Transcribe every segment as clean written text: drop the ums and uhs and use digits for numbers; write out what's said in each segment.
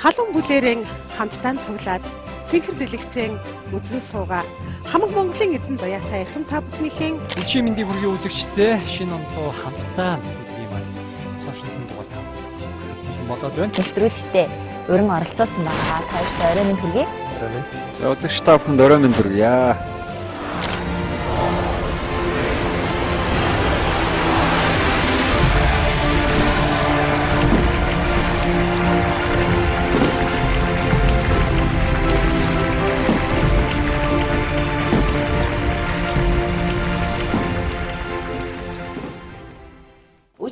халуун бүлээрэн хамтдаа цуглаад сэнхэр дэлгэцэн үзэн суугаа хамаг Монголын эзэн заяатай эрхэм та бүхнийхээ Өчигдөр мэндийг хүргэе үзэгчдээ шинэ онлоо хамтдаа бүлгийн маань сошиал дугаар та болоод байна. Нэвтрүүлэгтээ уран оролцоосон байгаа. Тааштай орой минь хүргэе. Орой минь. За үзэгч та бүхэнд орой минь хүргье.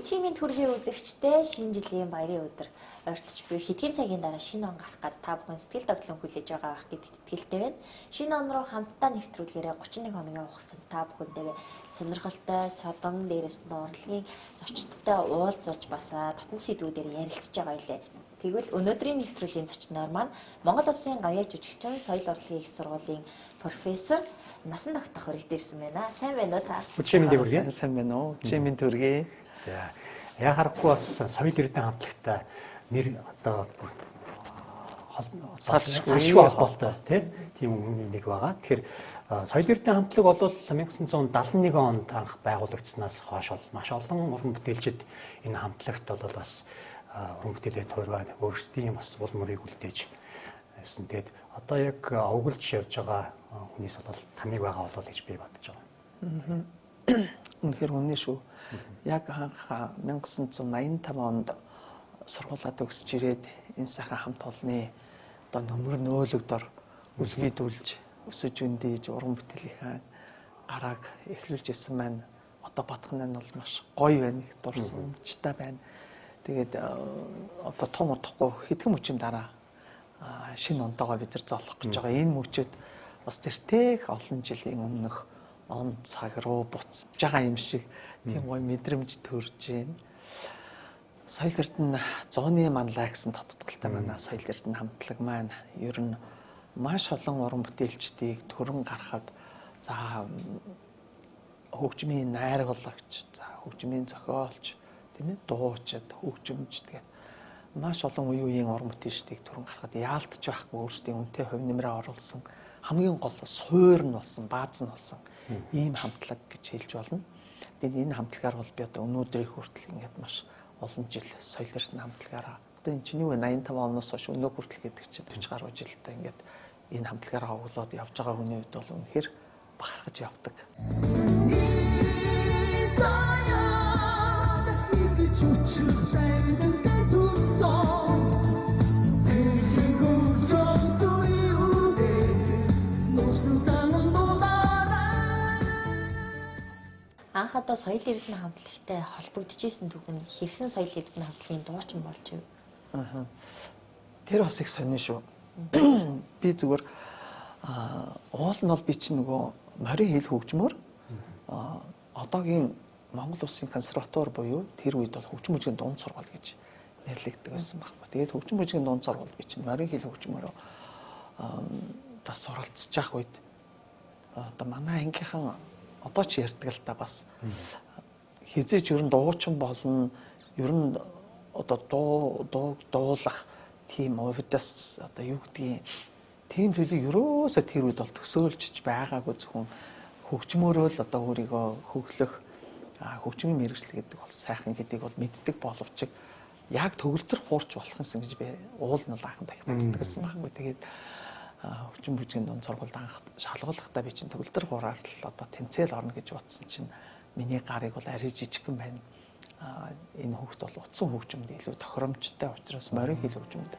Өчигдөр хүргэе үзэгчтэй шинэ жилийн баярын өдөр ойртож буй хэдхэн цагийн дараа шинэ он гарах гээд та бүхэн сэтгэл тогтлон хүлээж байгаа байх гэдэгт итгэлтэй байна. Шинэ он руу хамтдаа нэвтрүүлгээрээ 31 хоногийн хугацаанд та бүхэнтэйгээ сонирхолтой, содон дээрээс нь урлагийн зочдтой уулзуулж бас дотн сэдвүүдээр ярилцж байгаа байлээ. Тэгвэл өнөөдрийн нэвтрүүлгийн зочноор маань Монгол Улсын гавьяа жүжигчин соёл урлагийн их сургуулийн профессор Насан Тогтох хүрэгт ирсэн байна. Сайн байна уу та? Өчигдөр мэндийг хүргэе. Сайн байна уу? Өчигдөр мэнд хүргэе. За яхахгүй бас соёл эрдэнэ хамтлагтай нэр одоо салшгүй холбоотой тийм үнийн нэг байгаа. Тэгэхээр соёл эрдэнэ хамтлаг бол 1971 онд анх байгуулагдсанаас хойш маш олон уран бүтээлчид энэ хамтлагт бол бас уран бүтээлээ туургаад өөрсдийн бас уул мөрийг үлдээж байсан. Тэгээд одоо яг овгөлж явж байгаа хүнээс бол таныг байгаа болов гэж би бодож байгаа. Үнэхээр үнэн шүү. Яг анх 1985 онд сургуулаа төгсөж ирээд энэ сайхан хамт олонны одоо нөмөр нөөлөгдөр үлгийдүүлж өсөж өндийж уран бүтээлийнхаа гарааг эхлүүлж исэн маань одоо бодох нь бол маш гоё байна, их дурсамжтай байна. Тэгээд одоо том удахгүй хэдхэн мөчийн дараа шинэ онтойгоо бид нар зоолох гэж байгаа. Энэ мөчөд бас тэртээ олон жилийн өмнөх он цаг руу буцаж байгаа юм шиг тийм гоё мэдрэмж төрж байна. Соёл эрдэнэ зууны манлай гэсэн тодтголтой манай соёл эрдэнэ хамтлаг маань ер нь маш олон уран бүтээлчдийг төрөн гаргахад за хөгжмийн найргалагч, за хөгжмийн зохиолч, тийм ээ дуучид, хөгжимч тэгээд маш олон үеийн уран бүтээлчдийг төрөн гаргахад яалтч байхгүй өөрсдийн үнэтэй хувь нэмрээ оруулсан хамгийн гол суур нь болсон, бааз нь болсон ийм хамтлаг гэж хэлж болно. Тэгээд энэ хамтлагаар бол би одоо өнөөдрийн хүртэл ингээд маш олон жил соёл эрдэнэ хамтлагаараа одоо энэ чинь юу вэ 85 оноос хойш өнөө хүртэл гэдэг чинь 40 гаруй жилдээ ингээд энэ хамтлагаараа оглоод явж байгаа хүний үед бол үнэхээр бахархаж явдаг. Анх одоо соёл эрдэнэ хамтлагтай холбогдчихсэн түүхэн хэрхэн соёл эрдэнэ хамтлагийн дуучин болж байв? Тэр бас их сонин шүү. Би зүгээр уул нь бол би чинь нөгөө морин хэл хөгжмөр одоогийн Монгол Улсын консерватори буюу тэр үед бол хөгжим мужийн дунд сургууль гэж нэрлэгддэг байсан байхгүй. Тэгээд хөгжим мужийн дунд сургууль би чинь морин хэл хөгжмөрөө бас суралцж явах үед одоо манай ангийнхан одоо ч ярьдаг л та бас хизээч ер нь дуучин болно ер нь одоо дуулах тийм увдас одоо юу гэдгийг тийм зүйлийг ерөөсөө тэр үед бол төсөөлж байгаагүй зөвхөн хөгжмөөрөө л одоо өөрийгөө хөглөх хөгжмийн мэргэжил гэдэг бол сайхан гэдгийг бол мэддэг боловч яг төгөлдөр хуурч болох юмсан гэж би уул нь бол анхан дахин боддогсэн байхгүй. Тэгээд хөгжим бүжгийн дунд сургуульд анх шалгуулахдаа би чинь төгөлдөр хураар л одоо тэнцэл орно гэж бодсон чинь миний гарыг бол арай жижигхэн байна. Энэ хүүхд бол утсан хөгжимд илүү тохиромжтой учраас морин хэл хөгжимд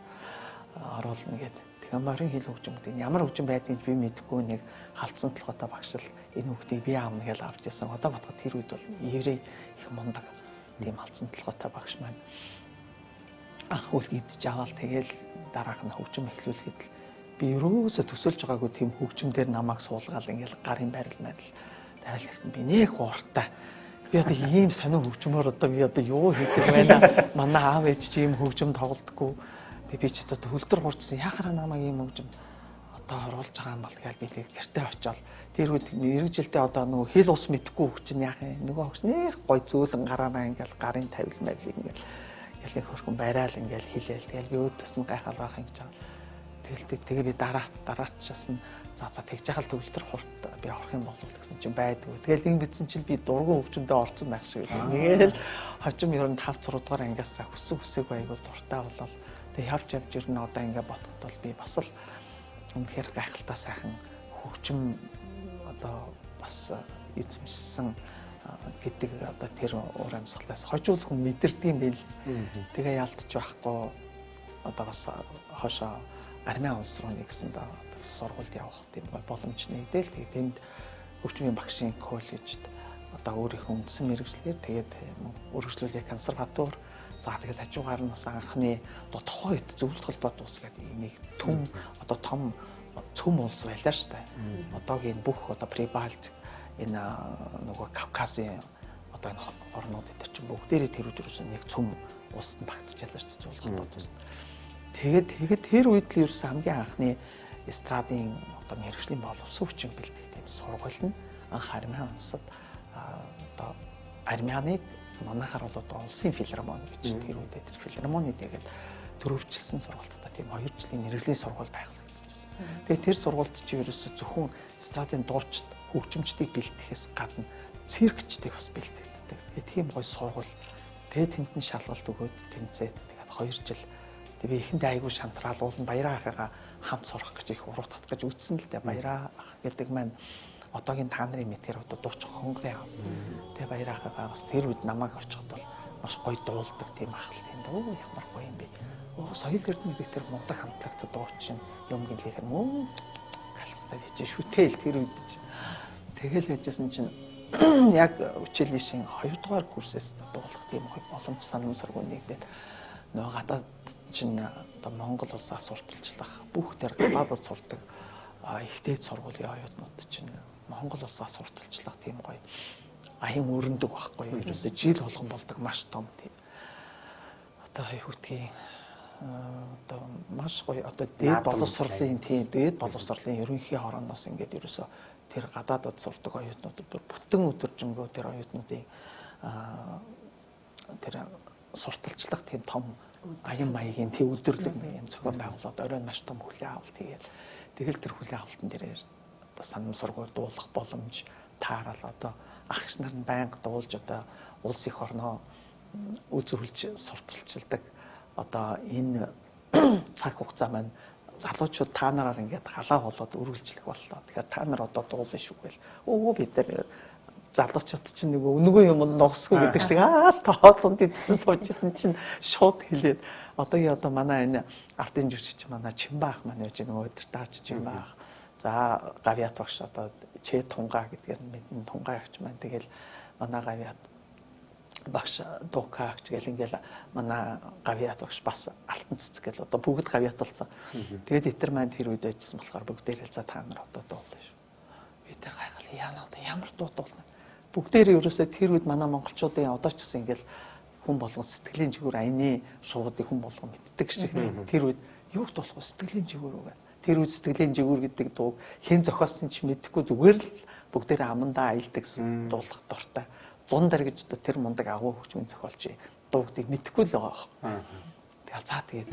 оруулна гэдэг. Тэгэхээр морин хэл хөгжимд ямар хөгжим байдгийг би мэдэхгүй нэг халдсан толгойтой багш л энэ хүүхдийг би аавна гэж авч ирсэн. Одоо бодоход тэр үед бол еврей их мундаг тийм халдсан толгойтой багш маань анх үлгийдэж аваад тэгэл дараах нь хөгжим эхлүүлэхэд л би ерөөсө төсөөлж байгаагүй тийм хөгжимдэр намайг суулгаал ингээл гарын байрал мэрэл тайлхт би нэг хууртай би одоо ийм сонио хөгжмөр одоо би одоо юу хийдэг байна манай аав ээж чи ийм хөгжим тоглодоггүй тэг би ч одоо төгөлдөр хуурчсан яхаараа намайг ийм хөгжим одоо оруулж байгаа юм бол тэгэл би тэг гэртээ очиод тэр үед эргэжилдээ одоо нөгөө хэл ус мэдхгүй хөгжин яах юм нөгөө хөгж нэг гой зөөлөн гараанаа ингээл гарын тавил мавил ингээл Тэгэл их хөрхөн барайл ингээл хилээл. Тэгэл би өөдөөс нь гайхал байх юм гэж байгаа. Тэгээ би дараачаас нь за тэгж яхал төвлөлтөр хурд би авах юм болов гэсэн чинь байдгүй. Тэгэл ингэ бидсэн чинь би дургуун хөвчөндөө орсон байх шиг л. Ингээл хожим ер нь 5 6 дугаар ангиас хүсэг айгуу дуртай болол. Тэгээ явж ер нь одоо ингээ бодоход бол би бас л үнэхээр гайхалтай сайхан хөгжим одоо бас эзэмшсэн гэдэг одоо тэр уур амьсгалаас хожуул хүн мэдэрдэг юм байл. Тэгээ ялдчих байхгүй одоо бас хошоо Армян улс руу нэгсэн да сургуульд явах тийм боломж нэгдээл. Тэгээд тэнд хөгжмийн багшийн коллежид одоо өөрийнхөө үндсэн мэргэжлэр тэгээд өргөжлүүлэх консерватор за тэгээд хажуугаар нь бас анхны одоо тухайн үед зөвлөлт холбоо дуус гэдэг нэг түн одоо том цөм улс байлаа шүү дээ. Одоогийн бүх одоо Прибалтик энэ нөгөө Кавказын одоо энэ орнууд дээр чинь бүгдээрээ тэр үдэрсэн нэг цөм улсад багтчихлаа шүү дээ зөвлөлт холбоо дуус. Тэгээд тэр үед л ерөөсөн хамгийн анхны эстрадын одоо мэргэжлийн боловсон хүчин бэлтгэх тийм сургууль нь анх Армян улсад одоо Армяныг манайхаар бол одоо улсын филармони гэж тэр үед тэр филармони тэгээд төрөвчлсэн сургуультаа тийм 2 жилийн мэргэжлийн сургууль байгуулагдчихсан. Тэгээд тэр сургуульд чи ерөөсө зөвхөн эстрадын дуучид хөгжимчдийг бэлтгэхээс гадна циркчдийг бас бэлтгэдэг. Тэгээд тийм гоё сургууль. Тэгээд тэнд нь шалгалт өгөөд тэмцээд тэгээд 2 жил би ихэндээ айгүй шантраал уулын Баяраа ахыгаа хамт сурах гэж их уруу татах гэж үтсэн л дээ. Баяраа ах гэдэг маань одоогийн та нарын мэтэр одоо дуучин хонгорын ав. Тэгээ Баяраа ахыгаа бас тэр үед намайг очиход бол маш гоё дуулдаг тийм ах л тийм дөө ямар гоё юм бэ. Соёл эрдэнэ гэдэг тэр мундаг хамтлагт дуучин юм гэлэхэр мөн галцтай байж шүтэл тэр үед чинь. Тэгэл байжсэн чинь яг үчилийн шин 2 дугаар курсээс дуулах тийм боломж санамсаргүй нэгдээд нөгөө гадаад чинь одоо Монгол улсаас сурталчлах бүх тэр гадаадд сурдаг ихтэй сургуулийн оюутнууд чинь Монгол улсаас сурталчлах тийм гоё аян өрнөдөг байхгүй юу? Ерөөсө жил болгон болдог маш том тийм одоо хүүхдийн одоо маш гоё одоо дээд боловсролын тийм дээд боловсролын ерөнхий хорооноос ингээд ерөөсө тэр гадаадд сурдаг оюутнууд бүтэн өдөржингөө тэр оюутнуудын тэр сурталчлах тийм том аян маягийн тийм өдөрлөг юм зохион байгуулалт оройн маш том хүлээн авалт хийгээл тэгэл тэр хүлээн авалтан дээрээ одоо санамсаргүй дуулах боломж таарал одоо ах иш нар нь байнга дуулж одоо улс их орноо үзүүлж сурталчилдаг одоо энэ цаг хугацаа маань залуучууд та нараар ингээд халаа болоод үргэлжлэх боллоо. Тэгэхээр та нар одоо дуулна шүү гээл. Бид нар залуучууд чинь нөгөө юм ногсгүй гэдэг шиг тоотонд эцсэн суужсэн чинь шууд хэлээд одоо манай энэ артын жүжигч манай Чимбаах маань яж нөгөө өдөр даарч Чимбаах. За гавьяат багш одоо Чэ Тунгаа гэдгээр мэдэн Тунгаа ягч маань тэгэл манай гавьяат багш Дукаагч гэл ингээл манай гавьяат багш бас алтан цэцэг гэл одоо бүгд гавьяат болсон. Тэгээд итэр маань тэр үед байжсан болохоор бүгдээрээ за та нар одоо дуулна шүү. Би тэр гайхал яана одоо ямар дуулна. Бүгдээрээ ерөөсөө тэр үед манай монголчуудын одоо ч гэсэн ингээл хүн болгон сэтгэлийн жигүүр аяны шуудыг хүн болгон мэддэг шиг тэр үед юу болох вэ сэтгэлийн жигүүр үгүй. Тэр үед сэтгэлийн жигүүр гэдэг дуу хэн зохиосон ч мэдэхгүй зүгээр л бүгдээрээ амандаа аялдаг дуулах дуртай. 100 дэр гэж тэр мундаг агуу хөгжмийн зохиолч дуугдыг мэдэхгүй л байгаа. Тэгэл за тэгээд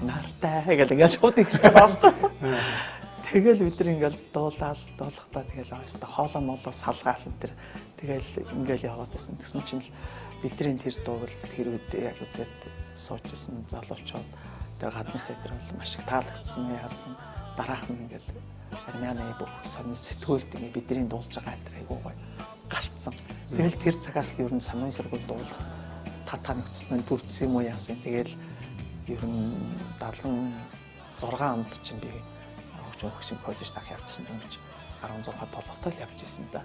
нартай гэл ингээд шууд их байгаа. Тэгэл бид нар ингээл дуулахдаа тэгэл өөстө хоолоо молоо салгаал энэ төр тэгэл ингээл яваад байсан. Тэгсэн чинь бидний тэр дууг тэр үед яг үзээд суужсэн залуучууд тэр гадныхаа дээр бол маш их таалагдсан яарсан. Дараах нь ингээл Армяны бүх сонин сэтгүүлд ингээ бидний дуулж байгаа тэр айгуу гоё гарцсан. Тэгэл тэр цагаас л ер нь сануун сургууль дуулах татаа нөхцөл маань бүрдсэн юм уу яасан. Тэгэл ер нь 76 онд чинь би хөгжим коллеж дах явчихсан юм гэж 16 толготой л явж исэн да.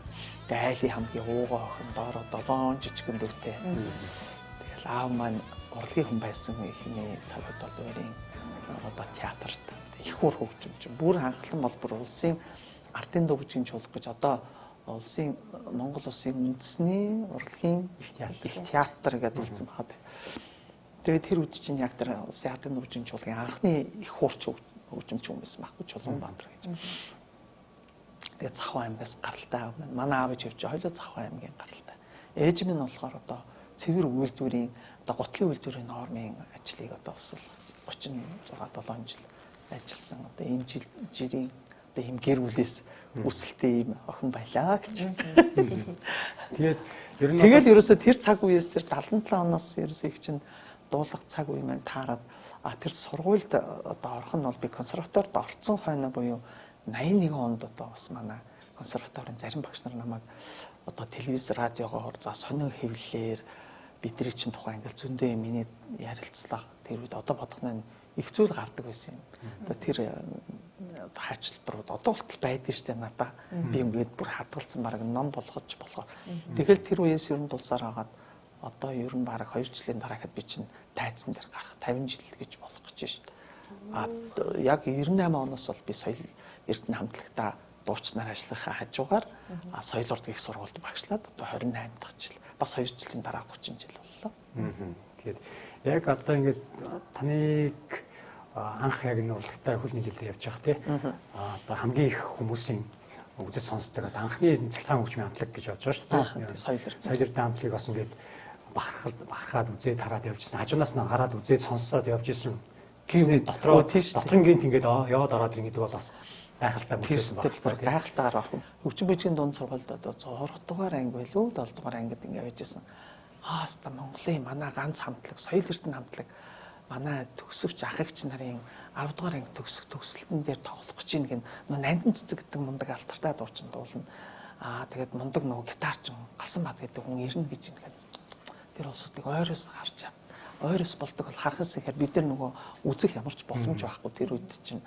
Тэгээ айлын хамгийн уугаа охин доороо 7 жижигэн дүүтэй. Тэгэл аав маань урлагийн хүн байсан ихний цаг үед бол өөрийн одоо театрт их хур хөгжимч. Бүр анхлан бол бүр улсын ардын дуугчийн чуулга гэж одоо улсын Монгол улсын үндэсний урлагийн их театр гэдэг үлдсэн байгаа. Тэгээд тэр үед чинь яг тэр улсын ардын дуугчийн чуулгын анхны их хурч хөгжимч хүн байсан байхгүй Чулуунбаатар гэж. Тэгээд Завхан аймгаас гаралтай манай аав ээж явж хоёулаа Завхан аймгийн гаралтай. Ээж минь болохоор одоо цэвэр үйлдвэрийн одоо гутлын үйлдвэрийн нормын ажлыг одоо бас 36-7 жил ажилласан. Одоо энэ жирийн одоо ийм гэр бүлээс үсэлтэй ийм охин байлаа гэж. Тэгээд ерөөсө тэр цаг үеэс тэр 77 оноос ерөөсө их чинь дуулах цаг үе маань таарад тэр сургуульд одоо орох нь бол би консерваторид орцсон хойно буюу 81 онд одоо бас манай консерваторийн зарим багш нар намайг одоо телевиз радиогоор за сонин хэвлэлээр бидний чинь тухайн ингээл зөндөө миний ярилцлага тэр үед одоо бодох нь их зүйл гардаг байсан юм. Одоо тэр хаачлбарууд одоо болтол байдаг штэ надаа. Би ингээд бүр хадгалсан баг ном болгож болохоор. Тэгэл тэр үеэс ер нь дулсаар хагаад одоо ер нь баг 2 жилийн дараагаад би чинь тайцсан дээр гарах 50 жил гэж болох гэж штэ. Яг 98 оноос бол би соёл эрдэнэ хамтлагтаа дуучнаар ажиллахаа хажуугаар соёл урлагийн их сургуульд багшлаад одоо 28 дахь жил. Бас 2 жилийн дараа 30 жил боллоо. Тэгээд яг одоо ингээд таныг анх яг энэ урлагтай хөл нийлүүлэлт явж байгаа тий. Одоо хамгийн их хүмүүсийн үзэж сонсдог одоо анхны цалхаан хөгжмийн хамтлаг гэж бодож байгаа шүү дээ. Соёл эрдэнэ хамтлагийг бас ингээд бахархаад үзээд хараад явж ирсэн. Хажуунаас нь хараад үзээд сонссоод явж ирсэн. Гинт дотроо дотрын гинт ингээд яваад ороод ирнэ гэдэг бол бас гайхалтай мөчсөн байна. Гайхалтайгаар орох. Хөгжим бүжгийн дунд сургуульд одоо 6 дугаар анги байлуу 7 дугаар ангид ингээд байжсэн. Хаста Монголын манай ганц хамтлаг, соёл эрдэнэ хамтлаг манай төгсөгч ах эгч нарын 10 дугаар анги төгсөлтөн дээр тоглох гэж ийн нандин цэцэг гэдэг мундаг алтартай дуучин дуулна. Тэгээд мундаг нөгөө гитарч галсан бат гэдэг хүн ирнэ гэж ингээд тэр улсуудыг ойроос харж чад. Ойроос болдог бол харахаас ихээр бид нар нөгөө үзэх ямарч боломж байхгүй тэр үед чинь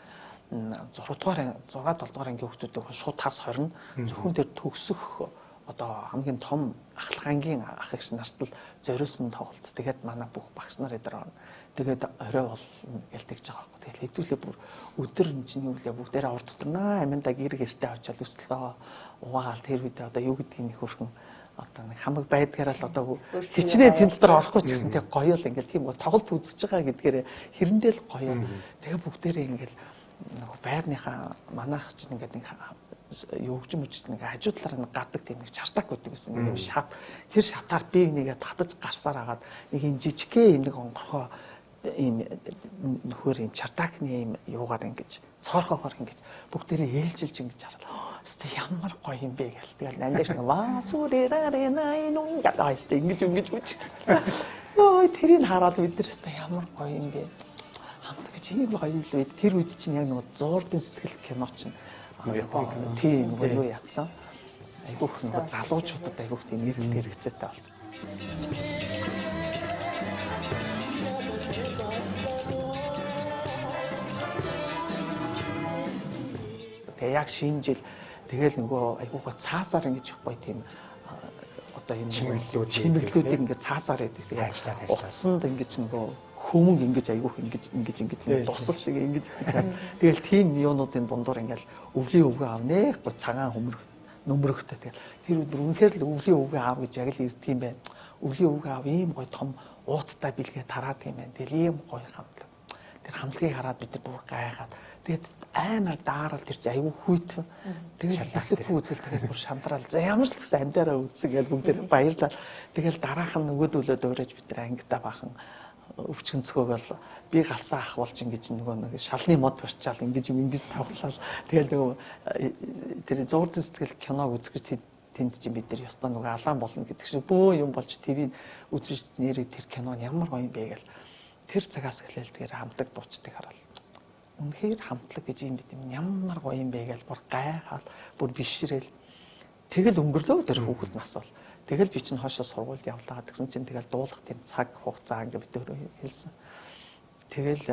6 дугаар 7 дугаар ангийн хүүхдүүдийг шууд тас хорно. Зөвхөн тэр төгсөх одоо хамгийн том ахлах ангийн ах эгч нарт л зориулсан тоглолт. Тэгээд манай бүх багш нар эдэр орно. Тэгээд орой болно гэлтэж байгаа байхгүй. Тэгээд хэдүүлээ бүр өдөр чиний үлээ бүгдээрээ урд дотор аминда гэр гэртээ очиод өсөлгөө угаал тэр үед одоо юу гэдгийг нэг хөрхөн одоо нэг хамаг байдгаараа л одоо хичнээн тэнд дотор орохгүй ч гэсэн тэг гоё л ингээл тийм тоглолт үзэж байгаа гэдгээр хэрэндээ л гоё. Тэгээ бүгдээрээ ингээл нэг байрныхаа манайх ч ингээд нэг юу хөгжим үжил нэг хажуу талаараа нэг гадаг тийм нэг чартак байдаг гэсэн нэг шат тэр шатаар би нэгээ татаж гарсаар хагаад нэг юм жижигхэн нэг онгорхоо ийм нөхөр ийм чартакны ийм юугаар ингэж цоорхоогоор ингэж бүгдээрээ ээлжилж ингэж хараад өстө ямар гоё юм бэ гэл тэгэл нандаш нэг васурэрарэнай нун гадаастай ингэж үж ой тэрийг хараад бид нар өстө ямар гоё юм бэ хамт гэж ийм гоё л үед тэр үед чинь яг нэг зуурдын сэтгэл кино чинь Япон тийм юу яатсан айгуу нэг залуучуудад айгуу тийм нэрэлт хэрэгцээтэй болсон. Тэгээ яг шинэ жил тэгэл нөгөө айгуугаа цаасаар ингэж гоё тийм одоо энэ чимэглэлүүдийг ингэ цаасаар яадаг. Тэгээ утсанд ингэж нөгөө хүмүүг ингэж айгуух ингэж тусал шиг ингэж тэгэл тийм юунуудын дундуур ингээл өвлийн өвгөө авнэ гоо цагаан нөмрөхтэй тэгэл тэр өдөр үнэхээр л өвлийн өвгөө аав гэж яг л ирдэг юм байна. Өвлийн өвгөө аав ийм гоё том ууттай бэлгээ тараад юм байна. Тэгэл ийм гоё хамтлаг. Тэр хамтлагийг хараад бид нар бүр гайхаад тэгээд аймаар даарал тэрч айгүй хүйт тэгээд хэсэг үзэл тэгээд бүр шамтраал за ямар ч гэсэн амдаараа үзсэн гэж бүгдээ баярлал. Тэгэл дараах нь нөгөөдөлөө дөөрэж бид нар ангидаа бахан өвчгөн цогоогол би галсан ах болж ингэж нөгөө нэг шалны мод барьчаал ингэж тавглал тэгэл нөгөө тэр зурдын сэтгэл киног үзэх гэж тэнд чинь бид нар ёстой нөгөө алаан болно гэдэг шиг бөө юм болж тэрийг үзэж нэрээ тэр кино ямар гоё юм бэ гэл тэр цагаас эхлээл тэр хамтлаг дуучдыг хараад үнэхээр хамтлаг гэж юм бид юм ямар гоё юм бэ гэл бүр гайхаад бүр бишрээл тэгэл өнгөрлөө тэр хүүхэд нас бол тэгэл би чинь хоошоо сургуульд явлаа гэсэн чинь тэгэл дуулах тийм цаг хугацаа ингээ бид өөрөө хэлсэн. Тэгэл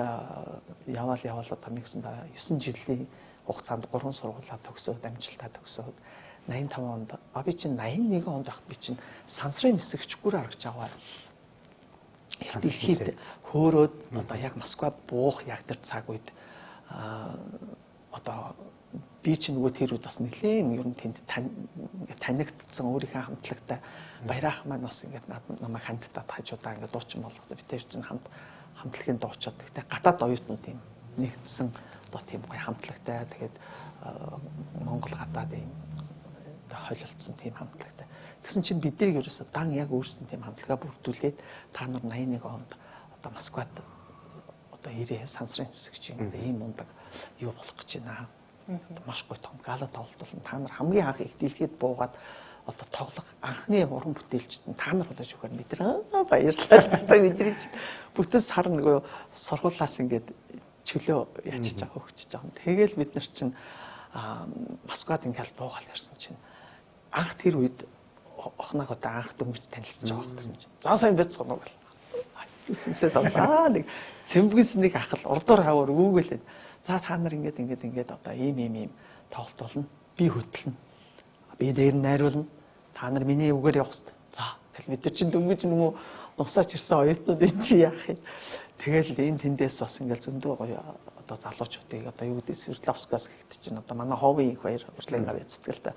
яваал одоо мэгсэн 9 жилийн хугацаанд 3 сургуулаа төгсөөд амжилтаа төгсөөд 85 онд би чинь 81 онд байхад би чинь сансрын нисгчгүүр аргач аваад ихэд хөөрөөд одоо яг Москва буух яг тэр цаг үед одоо би ч нөгөө тэр үед бас нэлээд ер нь тэнд танигдсан өөрийнхөө хамтлагтай баярах маань бас ингээд намайг хандтаад хажуудаа ингээд дуучин болгосон. Би тэр чинь хамтлагийн дуучид гэхдээ гадаад оюутнууд юм нэгдсэн одоо тийм гоё хамтлагтай тэгээд Монгол гадаад юм холилдсон тийм хамтлагтай. Тэгсэн чинь бидний ерөөсө дан яг өөрсдөө тийм хамтлагаа бүрдүүлээд та нар 81 онд одоо Москвад одоо ирээ сансрын хэсэгчийн одоо ийм мундаг юу болох гэж байна. Маш гоё том гала тоглолт болно. Та нар хамгийн анх их дэлхийд буугаад одоо тоглох анхны уран бүтээлчд нь та нар болооч өгөр бид нар баярлалаа гэсэн бидний бүтэс харна нөгөө сургуулаас ингээд чөлөө ячиж байгаа хөгжиж байгаа. Тэгэл бид нар чинь Москвад ингээд буугаал ярьсан чинь анх тэр үед охноо одоо анх дөнгөж танилцж байгаа гэсэн чинь за сайн байцгаана уу гэл. Сүнсээ сонсаа нэг цэмбгээс нэг ахал урдуур хавар өгөөлээд за та нар ингээд одоо ийм тоглолт болно. Би хөтлөнө. Би дээр нь найруулна. Та нар миний үгээр явах хэрэгтэй. За тэгэл бид нар чинь дөнгөж нөгөө нусаач ирсэн оюутнууд энэ чи яах юм. Тэгэл энэ тэндээс бас ингээд зөндөө гоё одоо залуучуудыг одоо юу гэдэг Свердловскаас гэхдээ чинь одоо манай ховын их баяр хурлын гав яцдаг л да.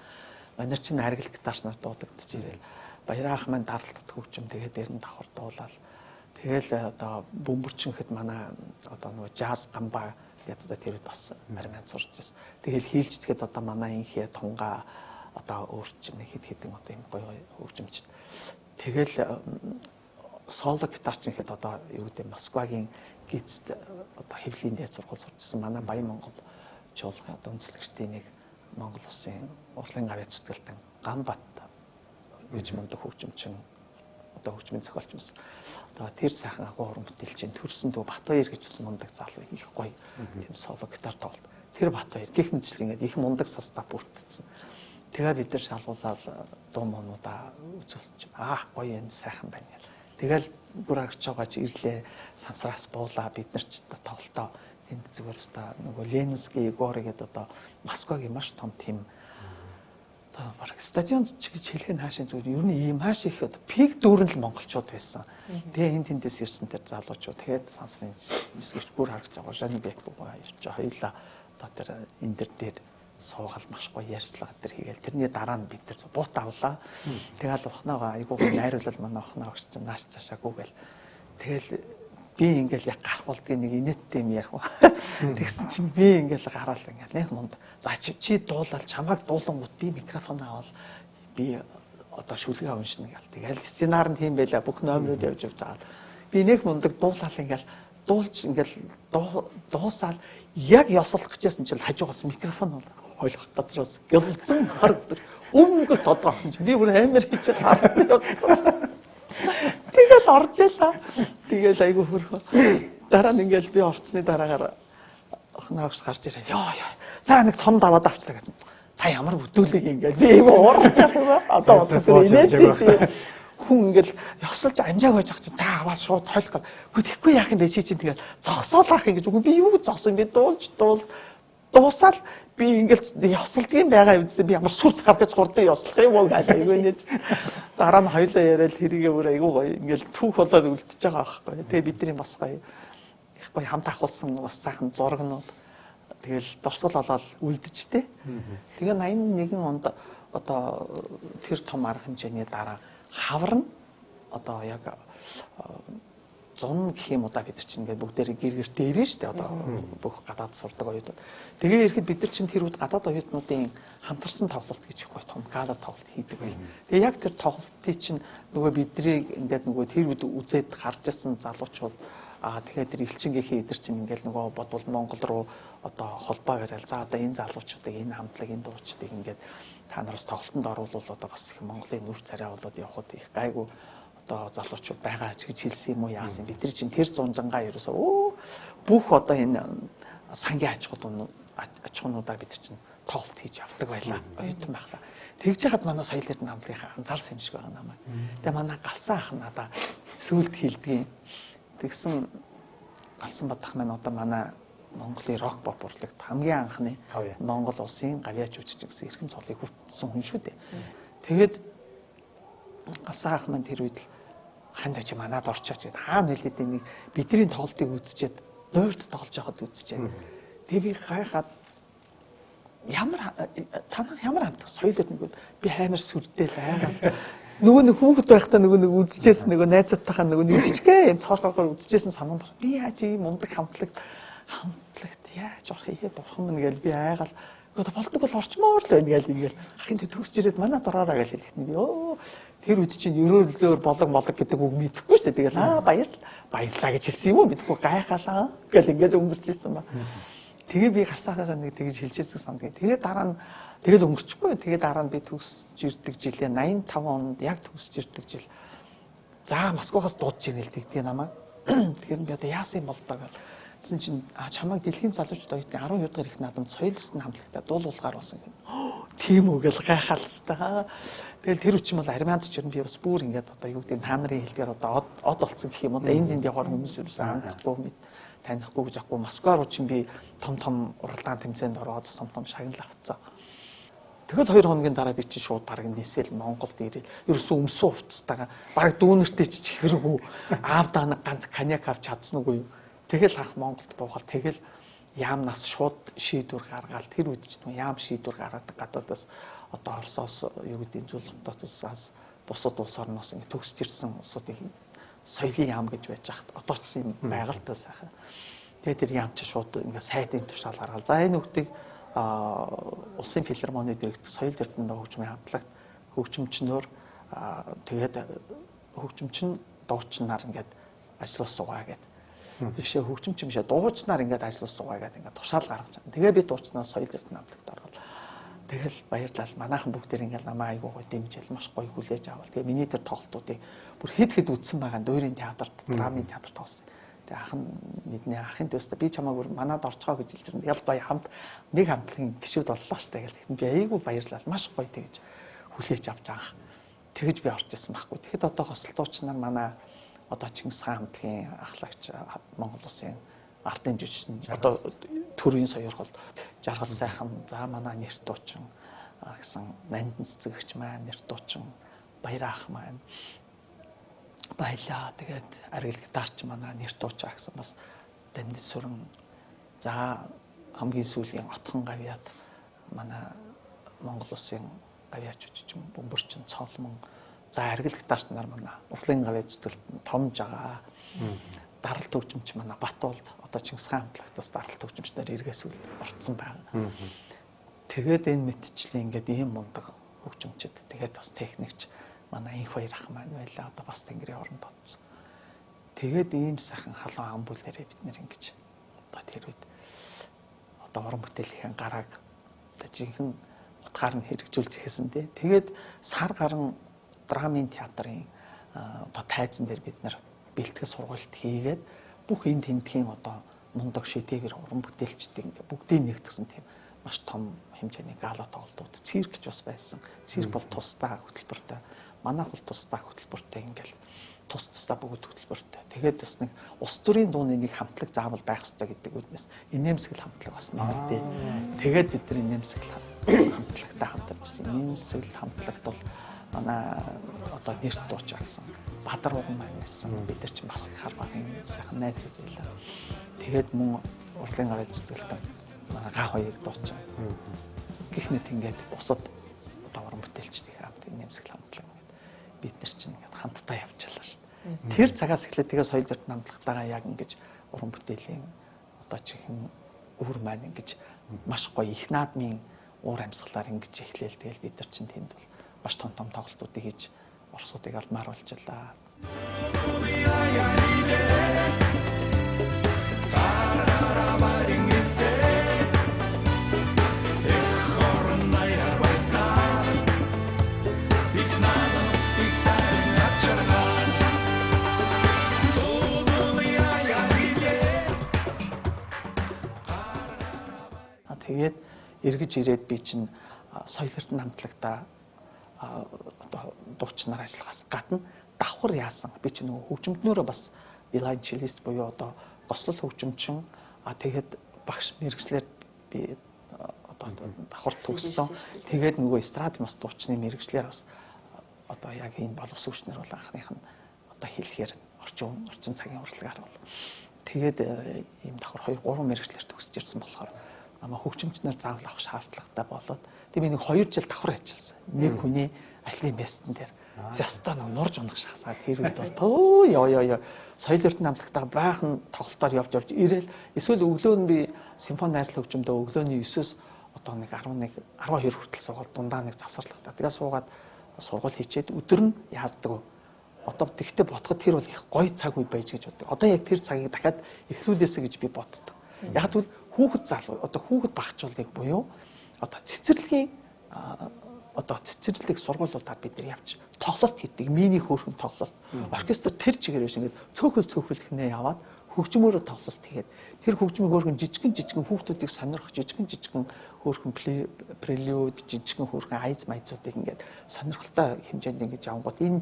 Манай чинь харгил гитарч нар дуудагдчих ирээл. Баяраах маань даралтад хөгжим тэгээд дээр нь давхар дуулаад тэгэл одоо бөмбөрчөнхэд манай одоо нөгөө жаз гамбаа гэдэг одоо тэр үед бас марман сурч байсан. Тэгэл хийлждэхэд одоо манай инхээ тунгаа одоо өөрчн хэд хэдэн одоо юм гоё хөгжимчд. Тэгэл соло гитарчнхэд одоо юу гэдэг Москвагийн гизд одоо хэвлэлийн дээд сургууль сурчсан манай Баян Монгол чуулгын одоо үндэслэгчдийн нэг Монгол улсын урлагийн гавь цэцгэлтэн Гамбат гэж мундаг хөгжимчин одоо хөгжмийн зохиолч юмсан. Одоо тэр сайхан агуу уран бүтээлчийн төрсөн дөө Батбаяр гэж бас мундаг залуу их гоё тийм соло гитар тоглолт. Тэр Батбаяр гих мэтчил ингээд их мундаг састав бүрдсэн. Тэгээ бид нар шалгуулаад дуу монуудаа үзүүлсэн чинь гоё энэ сайхан байна гэл. Тэгэл бүр агч байгаа чи ирлээ сансраас буулаа бид нар ч тоглолтоо тэнд зүгээр л та нөгөө Ленинский Егор гэдэг одоо Москвагийн маш том тийм одоо баг стадион гэж хэлэх нь хаашаа зүгээр ер нь ийм хааш их одоо пик дүүрэн л монголчууд байсан. Тэгээ энэ тэндээс ирсэн тэр залуучууд тэгээд сансрын нисгэрч бүр харагч байгаа Жани Бекова ирж хоёлаа одоо тэр энэ дээр суугаал маш гоё ярьцлага тэр хийгээл тэрний дараа нь бид тэр буут авлаа. Тэгэл ухнаага айгуу найруулал манай ухнаа өгч чинь нааш цаашаагүй гэл. Тэгэл би ингээл яг гарах болдгийг нэг инээдтэй юм ярих ба. Тэгсэн чинь би ингээл гараал ингээл нэг мунд. За чи дуулаад чамайг дуулангууд би микрофон аваад би одоо шүлгээ уншина гэл. Тэгэл сценаар нь тийм байлаа бүх номерууд явж байгаа. Би нэг мундаг дуулаад ингээл дуулж ингээл дуусаад яг ёслох гэжсэн чинь хажуугаас микрофон хойлох газраас гэлцэн харагдав. Өмнөд тодорхойсон чинь би бүр амар хийж харагдав. Тэгэл орж ялаа. Тэгэл айгүй хөрхөө. Дараа нь ингээл би орцсны дараагаар охноош гарч ирээ. Йоо. За нэг том даваад авчлаа гэдэг. Та ямар бүдүүлэг ингээл би айгүй уурч ялаа. Одоо бодсон инээд хүн ингээл ёсолж амжааг байж ах чи та аваад шууд хойлох гэх. Үгүй тэгэхгүй яах юм бэ чи чинь тэгэл зогсоолах юм гэж. Үгүй би юу зогсон би дуусаад би ингээл ёсолдгийн байгаа үстэй би ямар сүрс гаргаж гурдыг ёслох юм уу гэх айгүй нэ. Дараа нь хоёлаа яриад хэрийгээ бүр айгүй гоё ингээл түүх болоод үлдчихэж байгаа байхгүй. Тэгээ бидний бас гоё их гоё хамт ахуулсан бас сайхан зурагнууд тэгэл дурсгал болоод үлдчихтэй. Тэгээ 81 онд одоо тэр том арга хэмжээний дараа хавар нь одоо яг 100 гэх юм удаа бид нар чинь ингээд бүгдээрээ гэр-гэртээ ирнэ шүү дээ. Одоо бүх гадаад сурдаг оюутнууд. Тэгээ ирэхэд бид нар чинь тэр үед гадаад оюутнуудын хамтарсан тоглолт гэж их гоё том гала тоглолт хийдэг байл. Тэгээ яг тэр тоглолтыг чинь нөгөө биднийг ингээд нөгөө тэр үед үзээд гарч ирсэн залуучууд тэгэхээр тэр элчингийн эдэр чинь ингээд нөгөө бодвол Монгол руу одоо холбоо бариад за одоо энэ залуучуудыг энэ хамтлаг энэ дуучдыг ингээд та нараас тоглолтод оруулвал одоо бас их Монголын нүр царай болоод явхад их гайгүй одоо залуучууд байгаа ч гэж хэлсэн юм уу яасан бид нар чинь тэр зунжангаа ерөөсөө бүх одоо энэ сангийн аж ахуйнуудаа бид нар чинь тоглолт хийж явдаг байлаа оюутан байхдаа тэгж яхад манай соёл эрдэнэ хамтлагийнхаа анзаарсан юм шиг байгаа намайг. Тэгээ манай галсан ах надаа сүлд хэлдэг. Тэгсэн галсан бадах маань одоо манай Монголын рок pop урлагт хамгийн анхны Монгол улсын гавьяач үжиж гэсэн эрхэм цолыг хүртсэн хүн шүү дээ. Тэгээд галсан ах маань тэр үед ханд очи манад орчооч гэд хаана хэлээд нэг бидний тоглолтыг үзчихэд дуурд тоглож байхад үзчихэд тэгээ би гайхаад ямар хамт соёл эрдэнэ би хаймар сүрдэл аймаа нөгөө нэг хүүхэд байхдаа нөгөө үзчихсэн нөгөө найзтайхаа нөгөө нэг жижигхэн юм цоорхоор үзчихсэн санаанд би яаж ийм мундаг хамтлагт яаж орох юм бурхан минь гэж би айгаал Гэхдээ болдог бол орчмоор л байна гээл ингээл ахын төгсж ирээд манай дураараа гэж хэлэхдээ би тэр үед чинь өрөөлөөр болог гэдэг үг мэдэхгүй шүү дээ. Тэгэл баярлаа гэж хэлсэн юм уу мэдэхгүй гайхалаа гэл ингээд өнгөрчихсэн ба. Тэгээ би гасаагаа нэг тэгж хэлчихсэн санд. Тэгээ дараа нь тэгэл өнгөрчихгүй. Тэгээ дараа нь би төгсж ирдэг жилээ 85 онд яг төгсж ирдэг жил. За Москваас дуудаж ирэл тэгдэг намайг. Тэгэхээр би одоо яасан юм бол даа гэл. Тэгсэн чинь чамайг дэлхийн залуучууд оюутны 12 дахь их наадамд соёл эрдэнэ хамтлагтаа дуулуулгаар болсон юм. Тийм үү гэл гайхалцтай. Тэгэл тэр үчим бол армянд ч юм би бас бүр ингээд одоо юу гэдэг та нарын хэлдгээр одоо од болцсон гэх юм уу. Энд явахаар хүмүүс юусан хандахгүй мэд танихгүй гэж ахгүй Москва руу чинь би том уралдаан тэмцээнд ороод том шагнал авцсан. Тэгэл 2 хоногийн дараа би чинь шууд бараг нээсэл Монголд ирэл. Ерөөсөө өмсөө хувцастайгаа бараг дүүнэртэй ч хэрэг аавдаа нэг ганц коньяк авч чадсан уу юу. Тэгэл ах Монголд буугаад тэгэл яамнаас шууд шийдвэр гаргаад тэр үед ч яам шийдвэр гаргадаг гадаадаас одоо Оросоос юу гэдэг зүйл хотоос бусад улс орноос ингэ төгсж ирсэн улсуудыг соёлын яам гэж байж хат одоо ч юм байгальтай сайхан. Тэгээ тэр яам ч шууд ингэ сайдын тушаал гаргаад за энэ үгтийг улсын филармоны дэргэд соёл эрдэнэ хөгжмийн хамтлагт хөгжимчнөр тэгээд хөгжимчин дуучнаар ингээд ажиллаж суугаа гэдэг. Бишээ хөгжимч бишээ дуучнаар ингээд ажиллаж суугаа гэдэг ингээд тушаал гаргаж байгаа. Тэгээ би дуучнаа соёл эрдэнэ хамтлагт орвол тэгэл баярлал манайхан бүгд ингээд намаа айгуу гоё дэмжил маш гоё хүлээж авал. Тэгээ миний тэр тоглолтуудыг бүр хэд үзсэн байгаа дөрийн театрт, драмын театрт тоглосон. Тэгээ бидний ахын төстө би чамаа бүр манад орцгоо гэж хэлсэн. Тэгэл гоё нэг хамтлагийн гишүүд боллоо ш тэгэл. Би айгуу баярлал маш гоё тэгж хүлээж авч байгаа. Тэгж би орж исэн байхгүй. Тэгэхэд одоо хосолтууч нар манай одоо Чингис хаан хамтлагийн ахлагч Монгол улсын ардын жүжигчин одоо төрийн соёрхол жаргал сайхан за манай нэр дуучин гэсэн нандин цэцэгч маань нэр дуучин баяр ах маань баялаа тэгээд аргил гитарч манай нэр дуучаа гэсэн бас дандин сүрэн за хамгийн сүүлийн отхон гавьяад манай Монгол улсын гавьяач жүжигчин бөмбөрчин цолмон за аргил гитарч нар манай урлагийн гавьяа зүтгэлт том жагаа даралт хөгжимч манай Батуулд одоо Чингис хаан хамтлагтаас даралт хөгжимч нар эргээс үл орцсон байна. Тэгээд энэ мэтчлийн ингээд ийм мундаг хөгжимчд тэгээд бас техникч манай инх баяр ах маань байлаа одоо бас тэнгэрийн оронд бодсон. Тэгээд ийм сайхан халуун ам бүлээрээ бид нэр ингэж одоо тэр үед одоо уран бүтээлийн гарааг одоо жинхэнэ утгаар нь хэрэгжүүлж ихсэн дээ. Тэгээд сар гарan драмын театрын одоо тайзан дээр бид нар бэлтгэл сургалт хийгээд бүх энэ тентхийн одоо мундаг шидээгэр уран бүтээлчдийн бүгдийг нэгтгсэн тийм маш том хэмжээний гала тоглолтууд цирк гэж бас байсан. Цирк бол тусдаа хөтөлбөртэй. Манайх бол тусдаа хөтөлбөртэй ингээл тусдаа бүгд хөтөлбөртэй. Тэгээд бас нэг улс төрийн дууны нэг хамтлаг заавал байх ёстой гэдэг үднээс инээмсэгэл хамтлаг бас нэмэгдээ. Тэгээд бид нар инээмсэгэл хамтлагтай хамтарчсан. Инээмсэгэл хамтлагт бол манай одоо нэр дуучаа гэсэн Бадар уган маань байсан. Бид нар чинь бас их харбагийн сайхан найзууд байлаа. Тэгээд мөн урлагийн гавьяа зүтгэлтэн манай га хоёрыг дуучаа. Гэх мэт ингээд бусад одоо уран бүтээлчдийн хамт нэмсгэл хамтлаг ингээд бид нар чинь ингээд хамтдаа явчихлаа шүү дээ. Тэр цагаас эхлээд тэгээ соёл эрдэнэ хамтлагтайгаа яг ингэж уран бүтээлийн одоо чихэн өвөр маань ингэж маш гоё их наадмын уур амьсгалаар ингэж эхлээл тэгэл бид нар чинь тэнд бол маш том тоглолтуудыг хийж Оросуудыг алмаар болжлаа. Тэгээд эргэж ирээд би чинь соёл эрдэнэ хамтлагтаа одоо дуучнаар ажиллахаас гадна давхар яасан. Би чинь нөгөө хөгжимтнөрөө бас line cellist буюу одоо гослол хөгжимчин тэгээд багш мэргэжлэр би одоо давхар төгссөн. Тэгээд нөгөө эстрад бас дуучны мэргэжлэр бас одоо яг энэ боловсрогчнэр бол анхных нь одоо хэлэхээр орчин цагийн урлагаар бол тэгээд ийм давхар 2 3 мэргэжлэр төгсөж ирсэн болохоор намаа хөгжимчнэр заавал авах шаардлагатай болоод тийм нэг 2 жил давхар ажилласан. Нэг хүний ажлын местэн дээр ястаа нурж унах шахсаад тэр үед бол ёо соёл эрдэнэ хамтлагтаа баахан тоглолтоор явж ирээл эсвэл өглөө нь би симфони найрал хөгжимдөө өглөөний 9-өөс одоо нэг 11 12 хүртэл суугаад дундаа нэг завсарлагтай. Тэгээ суугаад сургууль хийчээд өдөр нь яаддаг. Одоо тэгтээ бодоход тэр бол их гоё цаг үе байж гэж боддог. Одоо яг тэр цагийг дахиад эхлүүлээсэ гэж би боддог. Яг тэгвэл хүүхэд залуу одоо хүүхэд багцуулыг буюу одоо цэцэрлэгийн одоо цэцэрлэг сургуулиудаар бид нар явж тоглолт хийдэг. Мини хөөрхөн тоглолт. Оркестр тэр чигээр биш ингээд цөөхөлхнээ яваад хөгжмөөрөө тоглолт хийгээд тэр хөгжмийн хөөрхөн жижигэн хүүхдүүдийг сонирхох жижигэн хөөрхөн прелюд жижигэн хөөрхөн айз майзуудыг ингээд сонирхолтой хэмжээнд ингэж явангууд энэ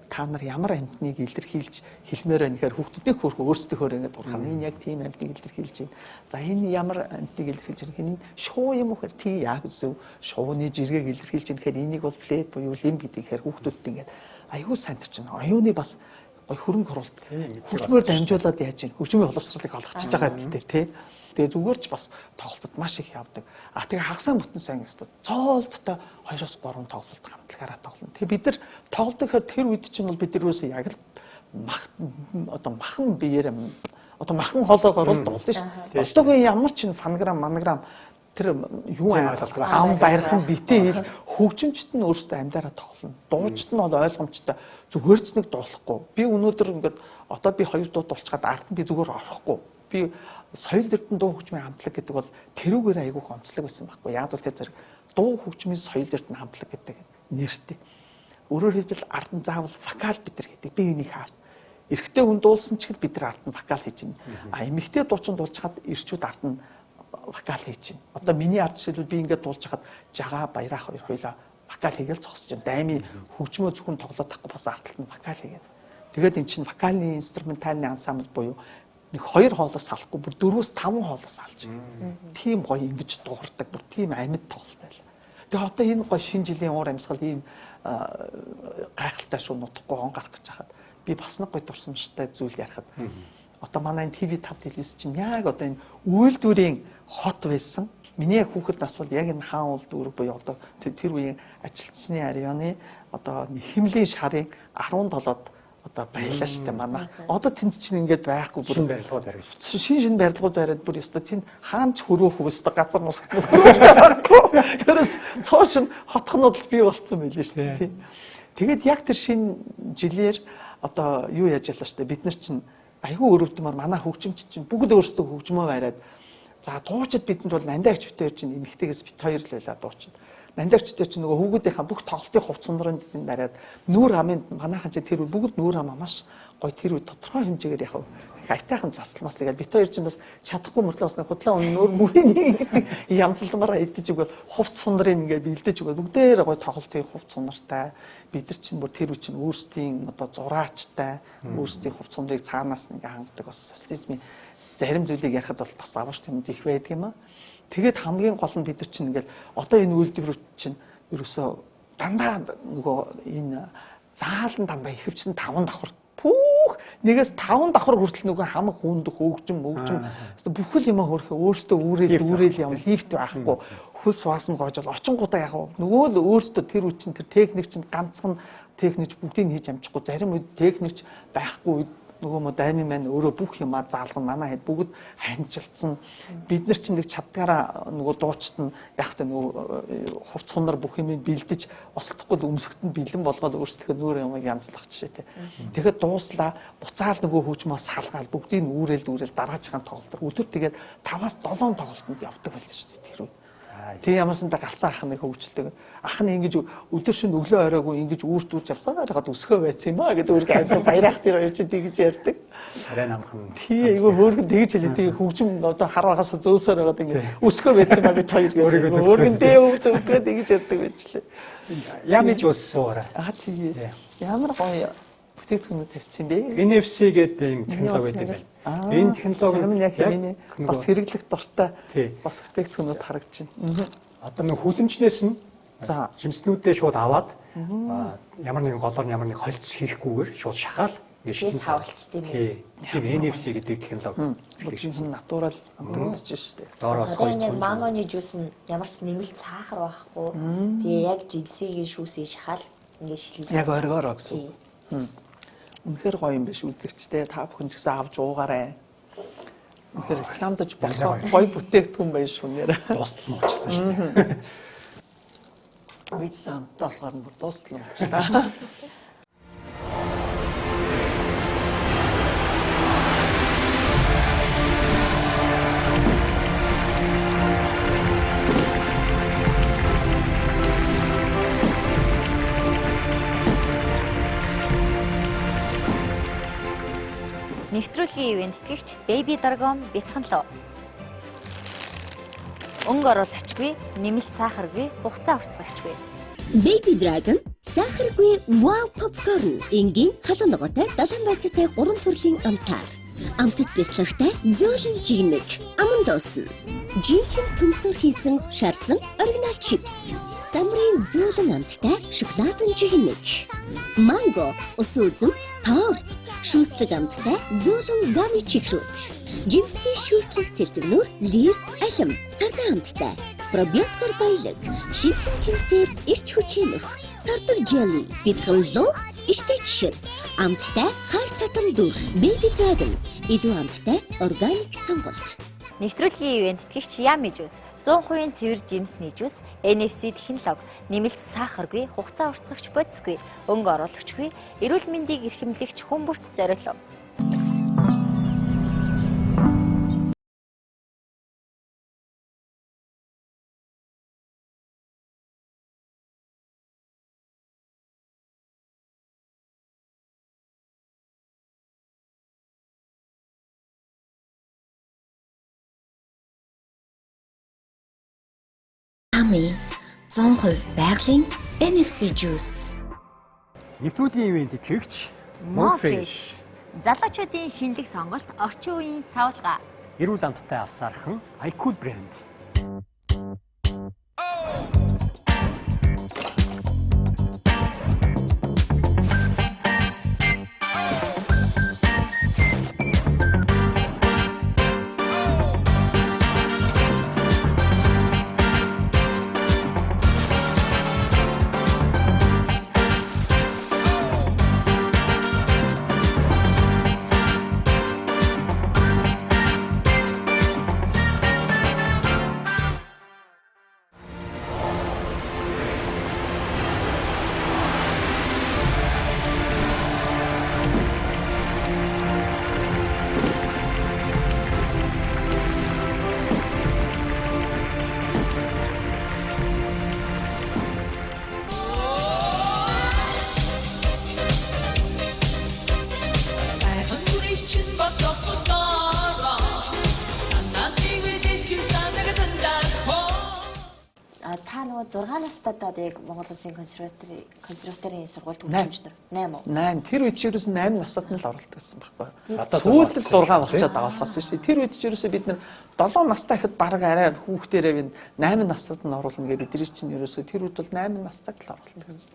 та нар ямар амтныг илэрхийлж хэлмээр байна гэхээр хүүхдүүдийн хөөрхөн өөрсдийнхөө ингээд урах нь энэ яг тийм амтныг илэрхийлж байна. За энэ ямар амтныг илэрхийлж байна гэхээр энэ шуу юм уу гэхээр тий яг зөв шууны жиргэг илэрхийлж байна гэхээр энийг бол флейт буюу лим гэдэг гэхээр хүүхдүүдтэй ингээд аюу сандж байна. Оюуны бас гой хөрөнгө оруулалт хөгжмөөр дамжуулаад яаж ийн хөгжмийн боловсролыг олгочихж байгаа зү тий. Тэгээ зүгээр ч бас тоглолтод маш их явдаг. Тэгээ хагасаа бүтэн сайн өстө цоолттой 2-3 тоглолт хамтлагаараа тоглоно. Тэгээ бид нар тоглодог гэхээр тэр үед чинь бол бид нар юусоо яг л махан биеэр одоо махан хоолоогоор л тоглосон шүү дээ. Одоогийн ямар ч фонограм тэр юу ам байрхан битээ хөгжимчт нь өөрсдөө амьдараа тоглоно. Дуучид нь бол ойлгомжтой зүгээр ч нэг дуулахгүй. Би өнөөдөр ингээд одоо би 2 дуу дуулчихад ард нь би зүгээр орохгүй. Би соёл эрдэнэ дуу хөгжмийн хамтлаг гэдэг бол тэрүүгээр айгүйх онцлог байсан байхгүй. Яг бол тэр зэрэг дуу хөгжмийн соёл эрдэнэ хамтлаг гэдэг нэртэй. Өөрөөр хэлбэл ард нь заавал вокал бид нар гэдэг. Би энийг хаа. Эрэгтэй хүн дуулсан ч бид нар ард нь вокал хийж байна. А эмэгтэй дуучин дуулж хаад эрчүүд ард нь вокал хийж байна. Одоо миний ард жишээлбэл би ингээд дуулж хаад жагаа баярах хоёулаа вокал хийгээл зогсож байна. Даймын хөгжмөө зөвхөн тоглоод тахгүй бас ард нь вокал хийгээд. Тэгээд эн чинь вокалын инструментальны ансамбл буюу нэг 2 хоолоос салахгүй бүр 4-5 хоолоос салж байна. Тийм гоё ингэж дуурдаг, бүр тийм амьд тоглолт байл. Тэгээ одоо энэ гоё шинэ жилийн уур амьсгал ийм гайхалтай шүү нутахгүй он гарах гэж хахад би бас нэг гоё дурсамжтай зүйл ярихад одоо манай TV5 телевиз чинь яг одоо энэ үйлдвэрийн хот байсан. Миний яг хүүхэд нас бол яг энэ хаан үйлдвэр буюу одоо тэр үеийн ажилчны ареаны одоо хэмлийн шарын 17-д одоо байлаа шүү дээ манайх. Одоо тэнд чинь ингээд байхгүй бүр барилгууд барих. Шинэ барилгууд бариад бүр өстө тэнд хаанч хөрөөх өстө газар нус байхгүй. Ерөөс цоошин хотхнууд бий болцсон байлээ шүү дээ. Тэгээд яг тэр шинэ жилээр одоо юу яаж ялаа шүү дээ. Бид нар чинь айгүй өрөвдмөр манай хөгжимч чинь бүгд өөрсдөө хөгжмөө бариад за дуучид бидэнд бол нандаагч битээр чинь эмэгтэйгээс бит хоёр л байлаа дуучид. Нандаагчтай чинь нөгөө хүүгүүдийнхаа бүх тоглолтын хувц сундрын дэнд бариад нүүр амын манайхан чинь тэр бүгд нүүр амаа маш гоё тэр үед тодорхой хэмжээгээр яхав айтайхан засалмаас тэгээд бит хоёр чинь бас чадахгүй мөртлөө бас худлаа нүүр мөрийн ямцалмаараа идэж өгөө хувц сундрын ингээд бэлдэж өгөө бүгдээр гоё тоглолтын хувц сунартай бид нар чинь бүр тэр үе чинь өөрсдийн одоо зураачтай өөрсдийн хувц сундрыг цаанаас ингээ хангадаг бас социализмын зарим зүйлийг ярихад бол бас аварч юм их байдаг юм аа. Тэгээд хамгийн гол нь бид нар чинь ингээл одоо энэ үйлдвэрүүд чинь ерөөсөө дандаа нөгөө энэ заалан дандаа ихэвчлэн 5 давхар пүүх нэгээс 5 давхар хүртэл нөгөө хамаг хүндэх хөгжим бүхэл юм хөрхөө өөртөө үүрэл явна лифт байхгүй хөлс ваасна гоожол очингуудаа яг нөгөө л өөртөө тэр үе чинь тэр техник чинь ганцхан техникч бүгдийг хийж амжихгүй зарим үед техникч байхгүй нөгөө мо даймын маань өөрөө бүх юмаа заалган манай хэд бүгд хамжилсан бид нар чинь нэг чаддгаараа нөгөө дуучт нь яг та нөгөө хувц сунар бүх юм бэлдэж ослохгүй өмсгөлт нь бэлэн болгоод өөрсдөө нүүр юмыг янзлах жишээ те. Тэгэхэд дууслаа буцаал нөгөө хөгжмөө салгаал бүгдийг үүрэл дараажхан тоглолт. Өдөр тэгээд 5-7 тоглолтод явдаг байлаа шүү дээ тэр үе. Тэг ямарсандаа галсан ах нэг хөвгчлээ. Ах нь ингэж өдөр шин өглөө оройгүй ингэж үүрт явсаа хараад өсгөө байцсан юм аа гэдэг үргэлж айлаа баярах тэр хоёр чинь тэгж ярьдаг. Арай намхан. Тий айгүй хөөргөн тэгж хэлээ. Тэг хөгжим одоо хар багаас зөөсөөр байгаад ингэ өсгөө байцсан маа бид хоёр гэдэг. Өөргөн дээ өвчтөө тэгж ярьдаг байжлаа. Ямиж уссуура. Тий. Ямар гоё бүтээгдэхүүнүүд тавьчихсан бэ? NFC гэдэг энэ технологи байдаг байна. Энэ технологи бас хэрэглэх дуртай бас бүтээгдэхүүнүүд харагдаж байна. Одоо нэг хүлэмжнээс нь за жимснүүдээ шууд аваад ямар нэгэн голоор ямар нэг холц хийхгүйгээр шууд шахаал ингээд шилэн савлч тийм ээ. Тийм NFC гэдэг технологи. Жимсэн натурал амтгадж шүү дээ. Одоо энэ яг мангоны жуус нь ямар ч нэмэлт сахар байхгүй. Тэгээ яг жимсийн шүүсийг шахаал ингээд шилэн яг оргоор гэсэн. Үнэхээр гоё юм биш үзэгчтэй та бүхэн ч гэсэн авч уугаарай. Тэгэхээр рекламдаж болох гоё бүтээгдэхүүн байж шүү нэрэ. Дуустал нь болчихлоо шүү дээ. Үйсэн болохоор бүр дуустал юм байна. Нэвтрүүлгийн ивент тэтгэгч Baby Dragon бяцхан лөө. Өнгө оруулагчгүй, нэмэлт сахаргүй, хугацаа уртцагчгүй. Baby Dragon сахаргүй wow popcorn энгийн халуун ногоотой 7 байцаатай 3 төрлийн амтаар. Амтд бяцлагтай зөөлөн жигнэг, аман дуусан. Жинхэнэ төмсөр хийсэн шарсан оригинал чипс. Самрын зөөлөн амттай шоколадын жигнэг. Манго, ус үзэм, тоор. Шүүслэг амттай зөөлөн гами чигрүүд. Жимсний шүүслэг цэлцэгнүүр лир алим сардан амттай. Пробиотикор баялаг. Шинхэн жимсээр ирч хүчээнөх. Сардаг желли. Бяцхан лөө иштэй чихэр. Амттай хайр татам дүр. Baby Dragon. Илүү амттай органик сонголт. Нэвтрүүлгийн ивент тэтгэгч Yummy Juice 100% цэвэр жимсний жуус, NFC технологи, нэмэлт сахаргүй, хугацаа уртцагч бодисгүй, өнгө оруулагчгүй, эрүүл мэндийг эрхэмлэгч хүн бүрт зориулав. Yummy 100% байгалийн NFC juice. Нэвтрүүлгийн ивент тэтгэгч Monfresh. Залуучуудын шинэлэг сонголт, орчин үеийн савлгаа. эрүүл амттай авсаархан iCool брэнд. Та нөгөө 6 настайдаа яг Монгол Улсын консерваторийн сургуульд хөгжимчнөр 8 уу? 8. Тэр үед ч ерөөс 8 настай нь л оролдог гэсэн баг ба. Одоо Сүүлд 6 болчиход авахаас шүү дээ. Тэр үед ч ерөөсөө бид нар 7 настай ихэд баг арай хүүхдээрээ бид 8 настайд нь оруулна гэж бидний чинь ерөөсөө тэр үед бол 8 настайд л оруулдаг гэсэн.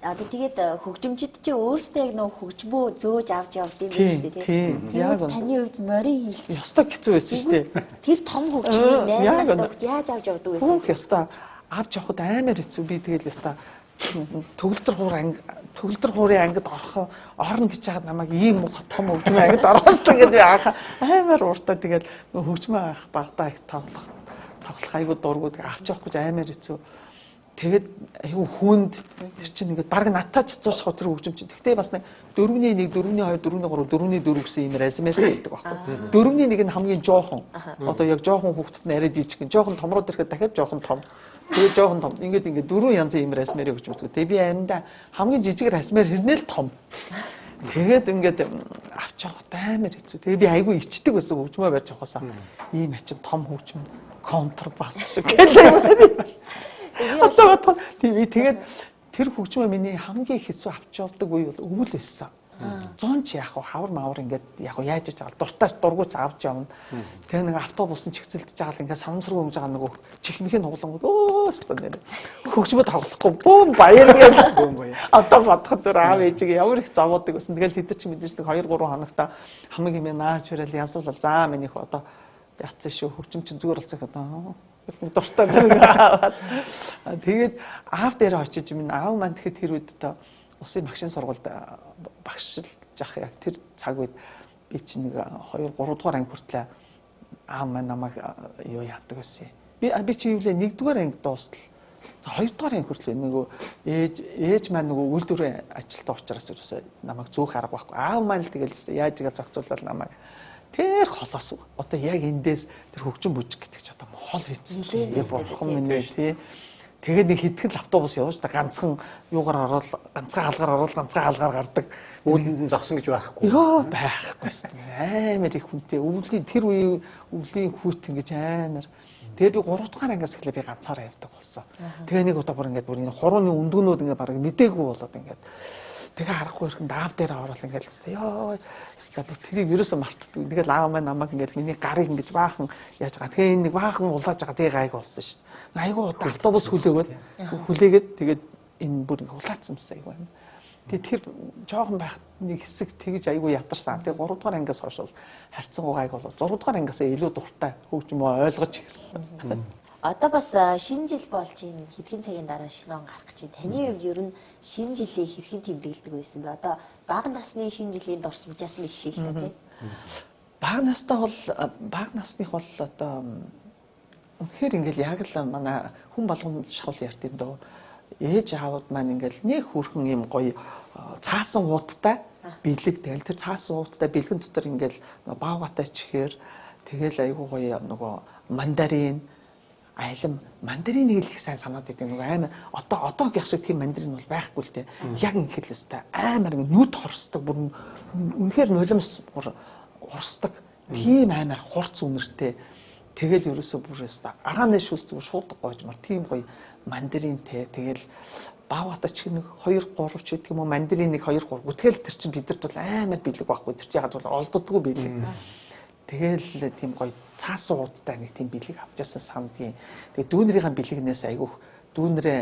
Тэгээд хөгжимчид чи өөрсдөө яг нөгөө хөгжмөө зөөж авч явдсан юм шүү дээ тийм. Яг таны үед морин хийлч. Ястаа хэцүү байсан шүү дээ. Тэр том хөгжмийг 8 настай хүүхд яаж авч явдаг байсан? Хүүх ястаа авч явахд амар хэцүү. Би тэгэл ястаа төгөлдөр хуурын ангид орно гэж хаад намайг ийм том хөгжмөө ангид оруулсан гэж би амар ууртаа тэгэл хөгжмөө авах багтаа их тоглох айгуу дургууд авч явах гэж амар хэцүү. Тэгээд айгүй хүнд тэр чинь ингээд баг натаач цуушх тэр хөгжимч. Гэхдээ бас 4-1, 4-2, 4-3, 4-4 гэсэн юм размер байдаг байхгүй. 4-1 нь хамгийн жоохон. Одоо яг жоохон хүүхдэд нь арай жижиг. Жоохон том руу ирэхэд дахиад жоохон том. Тэгээд жоохон том. Ингээд 4 янзын юм размер хөгжимч. Тэгээд би ариндаа хамгийн жижиг размер хэрнээ л том. Тэгээд ингээд авч явах амар хэцүү. Тэгээд би айгүй ичдэг байсан хөгжмөө барьж авахсаа. Ийм ачин том хөгжим контрбас шиг гэдэг. Тэгээд тэр хөгжмөө миний хамгийн хэцүү авч явдаг үе бол өвөл байсан. 100 ч яг хавар мавар ингээд яг яаж иж байгаа дуртаач дургуйч авч явна. Тэгээ нэг автобус нь чигцэлдэж байгаа л ингээд санамсруу хөнгөж байгаа нөгөө чихнийхээ нуглангууд өөстөө нэр хөгжмөө тоглохгүй бүүм баяр гэж одоо бодоход зур аав ээжиг ямар их зовоодаг гэсэн. Тэгэл тэд нар чи мэдээж нэг 2-3 хоногта хамаг хэмээн наач хүрэл янзуулал заа минийх одоо яцсан шүү хөгжим чинь зүгээр болцох одоо дуртай байна. Тэгээд аав дээр очиж минь аав маань тэгэхэд тэр үед одоо улсын багшийн сургуульд багшлж явах яг тэр цаг үед би чинь нэг 2-3 дугаар анги хүртлээ аав маань намайг юу яадаг байсан. Би чи юу лээ 1-р анги дуустал. За 2-р анги хүртэл нөгөө ээж маань нөгөө үйлдвэрийн ажилтан учраас ерөөсөө намайг зөөх арга байхгүй. Аав маань л тэгэл яаж игээ зохицуулаад намайг тэр холоос одоо яг эндээс тэр хөгжин бүжиг гэдэг ч одоо хол хийцэн. Тэр бурхан минь тий. Тэгээд нэг хэдхэн автобус явж та ганцхан юугаар ороод ганцхан хаалгаар ороод ганцхан хаалгаар гардаг. Үүлэнд нь зогсон гэж байхгүй. Йоо байхгүй шүү дээ. Амар их хүнтэй. Өвлийн тэр үеийн өвлийн хүүт ингэж амар. Тэгээд би 3 дугаар ангиас эхлээ би ганцаараа явдаг болсон. Тэгээ нэг удаа бүр ингээд бүр энэ хурууны өндгөнүүд ингээд бараг мдээгүй болоод ингээд тэгээ харахгүй ирэхэд аав дээр ороод ингээд л ёо стаб тэрийг ерөөсөө мартдаг. Тэгээд аав маань намайг ингээд миний гарыг ингэж баахан яаж байгаа. Тэгээ энэ нэг баахан улааж байгаа тэгээ гайг болсон шүү дээ. Айгуу удаа автобус хүлээгээд тэгээд энэ бүр ингээд улаацсансан айгуу юм. Тэгээ тэр жоохон байх нэг хэсэг тэгж айгуу ядарсан. Тэгээ 3 дугаар ангиас хойш бол харьцангуй гайг болоо 6 дугаар ангиасаа илүү дуртай хөгжим ойлгож ирсэн. Одоо бас шинэ жил болж ийн хэдхэн цагийн дараа шинэ он гарах гэж байна. Таны хувьд ер нь шинэ жилийг хэрхэн тэмдэглэдэг байсан бэ? Одоо бага насны шинэ жилийн дурс мужаас нь эхлэе л дээ. Бага насных бол одоо үнэхээр ингээл яг л манай хүн болгонд шавл ярьд юм дөө. Ээж аавууд маань ингээл нэг хүрхэн юм гоё цаасан ууттай бэлэг тэгэл тэр цаасан ууттай бэлгэн дотор ингээл баавгатай чихээр тэгэл айгуу гоё нөгөө мандарин айлам мандаринийг л их сайн санаад идэв нөгөө амар одоо гэх шиг тийм мандарин бол байхгүй л дээ. Яг ингээд л өстэй амар нүд хорсдог бүр үнэхээр нулимс бүр урсдаг тийм амар хурц үнэртэй тэгэл ерөөсөө бүр өстэй арааны шүүс зүгээр шууд гоожмар тийм гоё мандаринтэй тэгэл баавгатай чих нэг 2 3 ч гэдэг юм уу мандарин нэг 2 3 гүтгэл тэр чинь бидэрт бол амар бэлэг байхгүй тэр чинь яг бол олддоггүй бэлэг. Тэгэл тийм гоё цаасан удаа нэг тийм бэлэг авчаасан самдгийн. Тэгээ дүүнэрийн бэлэгнээс айгүйх дүүнэрээ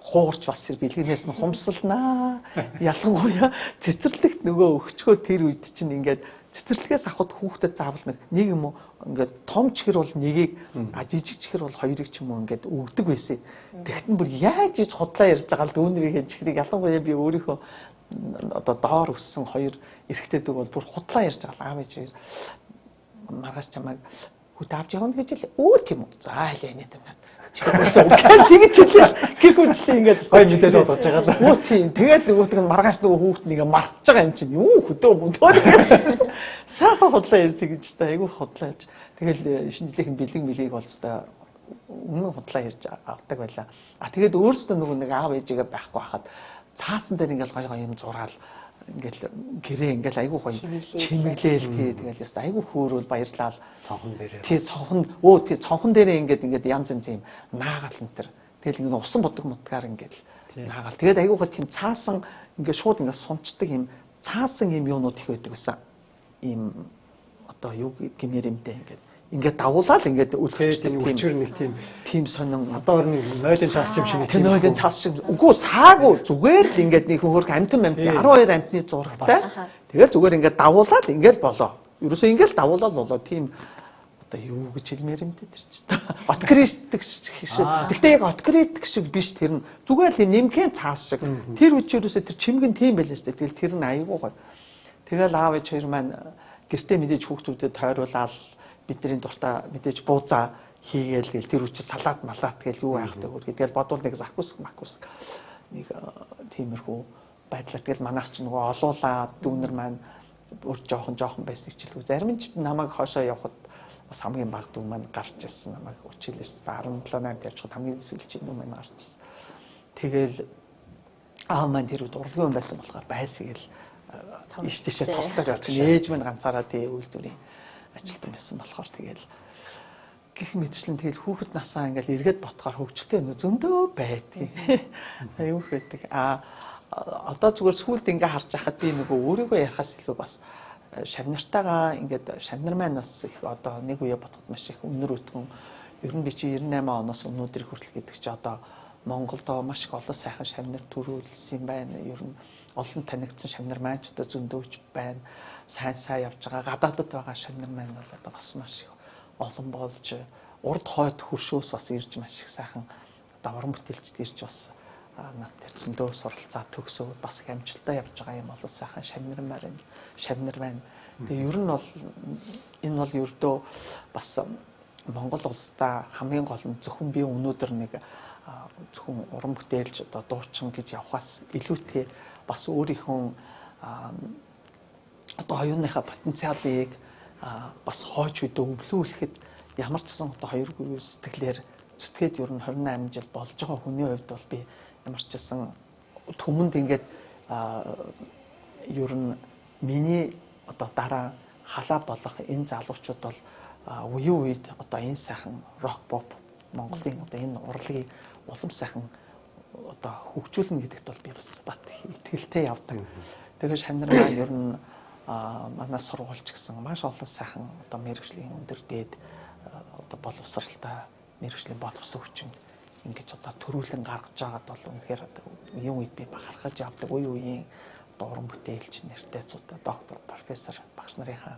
хуурч бас тэр бэлэгнээс нь хумсалнаа. Ялангуяа цэцэрлэгт нөгөө өгчгөө тэр үед чинь ингээд цэцэрлэгээс авахд хүүхдэд заавал нэг юм уу ингээд том чихэр бол нэгийг жижиг чихэр бол хоёрыг ч юм уу ингээд өгдөг байсан. Тэгтэн бүр яаж иж худлаа ярьж байгаа л дүүнэрийн чихрийг ялангуяа би өөрийнхөө одоо доор өссөн 2 эрэгтэйдэг бол бүр худлаа ярьж байгаа аав ээж маргааш чамайг хөт авч явна гэж л өө тийм үү. За хэлээ нэ юм. Тэгэж хэлээ. Гэх үнчлээ ингээд гоё мэдээд болгож байгаа л. Өө тийм. Тэгээд нөгөөт нь маргааш нөгөө хүүхд нэгэ мартж байгаа юм чинь юу хөдөө мөндөө. Саахан худлаа ярьж тэгэж та айгүй худлаа ярьж. Тэгэл шинжлэхэн бэлэг мэлийг болцтой өмнө худлаа ярьж авдаг байлаа. Тэгээд өөрөөсөө нөгөө нэг аав ээжигээ байхгүй хахад цаасан дээр ингээд гоё юм зураал ингээл гэрээ ингээл айгүй гоё чимэглээл тий тэгэл яста айгүй хөөрөөл баярлал цонхон дээрээ тий цонхон дээрээ ингээд янз янз юм наагаал энэ төр тэгэл ингээд усан бодог мутгаар ингээд наагаал тэгээд айгүй гоё тийм цаасан ингээд шууд ингээд сунцдаг юм цаасан юм юунууд их байдаг гэсэн ийм одоо юу гэмээр юмтэй ингээд давуулаад ингээд үлдчихдэг өчгөр нэг тийм сонин одоо нэг нойлын цаас юм шиг тийм нойлын цаас шиг үгүй саагүй зүгээр л ингээд нэг хөрх амтан 12 амтны зурагтай тэгэл зүгээр ингээд давуулаад ингээд болоо ерөөсөө ингээд давуулаад болоо тийм одоо юу гэж хэлмээр юм дээ тэр чинь откритик шиг гэхдээ яг откритик шиг биш тэр нь зүгээр л нэмхэн цаас шиг тэр үуч ерөөсөө тэр чимгэн тийм байлаа шүү дээ тэгэл тэр нь аягүй гоё тэгэл аав ээж хоёр маань гэртээ мэдээж хүүхдүүдэд тойруулаад бидний дуртай мэдээж бууцаа хийгээл тэр үчи салаад малаат гээл юу байхдаг үү гэдгээл бодвол нэг закус нэг тиймэрхүү байдлаар тэгэл манайх ч нөгөө олуулаа дүүнер маань өөр жоохон байсан хичээлгүй зарим нь намайг хоошоо явахад бас хамгийн баг дүү маань гарч ирсэн намайг училээс 17 8 явчихад хамгийн эсгэлч юм маань гарч ирсэн тэгэл аав маань тэр үед урлагийн байсан болохоор байсгээл ийш тийшээ тоглож явж ээж маань ганцаараа тий үйлдвэрийн ажилтан байсан болохоор тэгэл гэх мэтчлэн тэгэл хүүхэд насаа ингээл эргээд ботхоор хөвчтэй зөндөө байдгийг аюух байдаг одоо зүгээр сүүлд ингээ харж байхад би нөгөө өөрийгөө ярихаас илүү бас шавнартайгаа ингээд шавнар маань бас их одоо нэг үе ботход маш их өнөр өтгөн ер нь би чи 98 оноос өнөөдөр хүртэл гэдэг чи одоо Монголд маш их олон сайхан шавнар төрүүлсэн байна ер нь олон танигдсан шавнар маань ч одоо зөндөөж байна сайн явж байгаа гадаадд байгаа шавнар маань бол одоо бас маш их олон болж урд хойд хөршөөс бас ирж маш их сайхан одоо уран бүтээлчд ирж бас над тэр зөндөө суралцаа төгсөөд бас их амжилттай явж байгаа юм бол сайхан шавнар байна Тэгээ ер нь бол энэ бол ердөө бас Монгол улсдаа хамгийн гол нь зөвхөн би өнөөдөр нэг зөвхөн уран бүтээлч одоо дуучин гэж явхаас илүүтэй бас өөрийнхөө одоо оюуныхаа потенциалыг бас хойч үдэ өвлүүлэхэд ямар ч гэсэн одоо хоёргүй сэтгэлээр зүтгээд ер нь 28 жил болж байгаа хүний хувьд бол би ямар ч гэсэн түмэнд ингээд ер нь миний одоо дараа халаа болох энэ залуучууд бол үеийн үед одоо энэ сайхан рок поп Монголын одоо энэ урлагийг улам сайхан одоо хөгжүүлнэ гэдэгт бол би бас бат итгэлтэй явдаг. Тэгэхээр шанар маань ер нь манай сургуульч гэсэн маш олон сайхан одоо мэргэжлийн өндөр дээд одоо боловсралтай мэргэжлийн боловсон хүчин ингэж одоо төрүүлэн гаргаж байгаад бол үнэхээр үеийн үед би бахархаж явдаг үеийн одоо уран бүтээлч нэртэйцүүд доктор профессор багш нарынхаа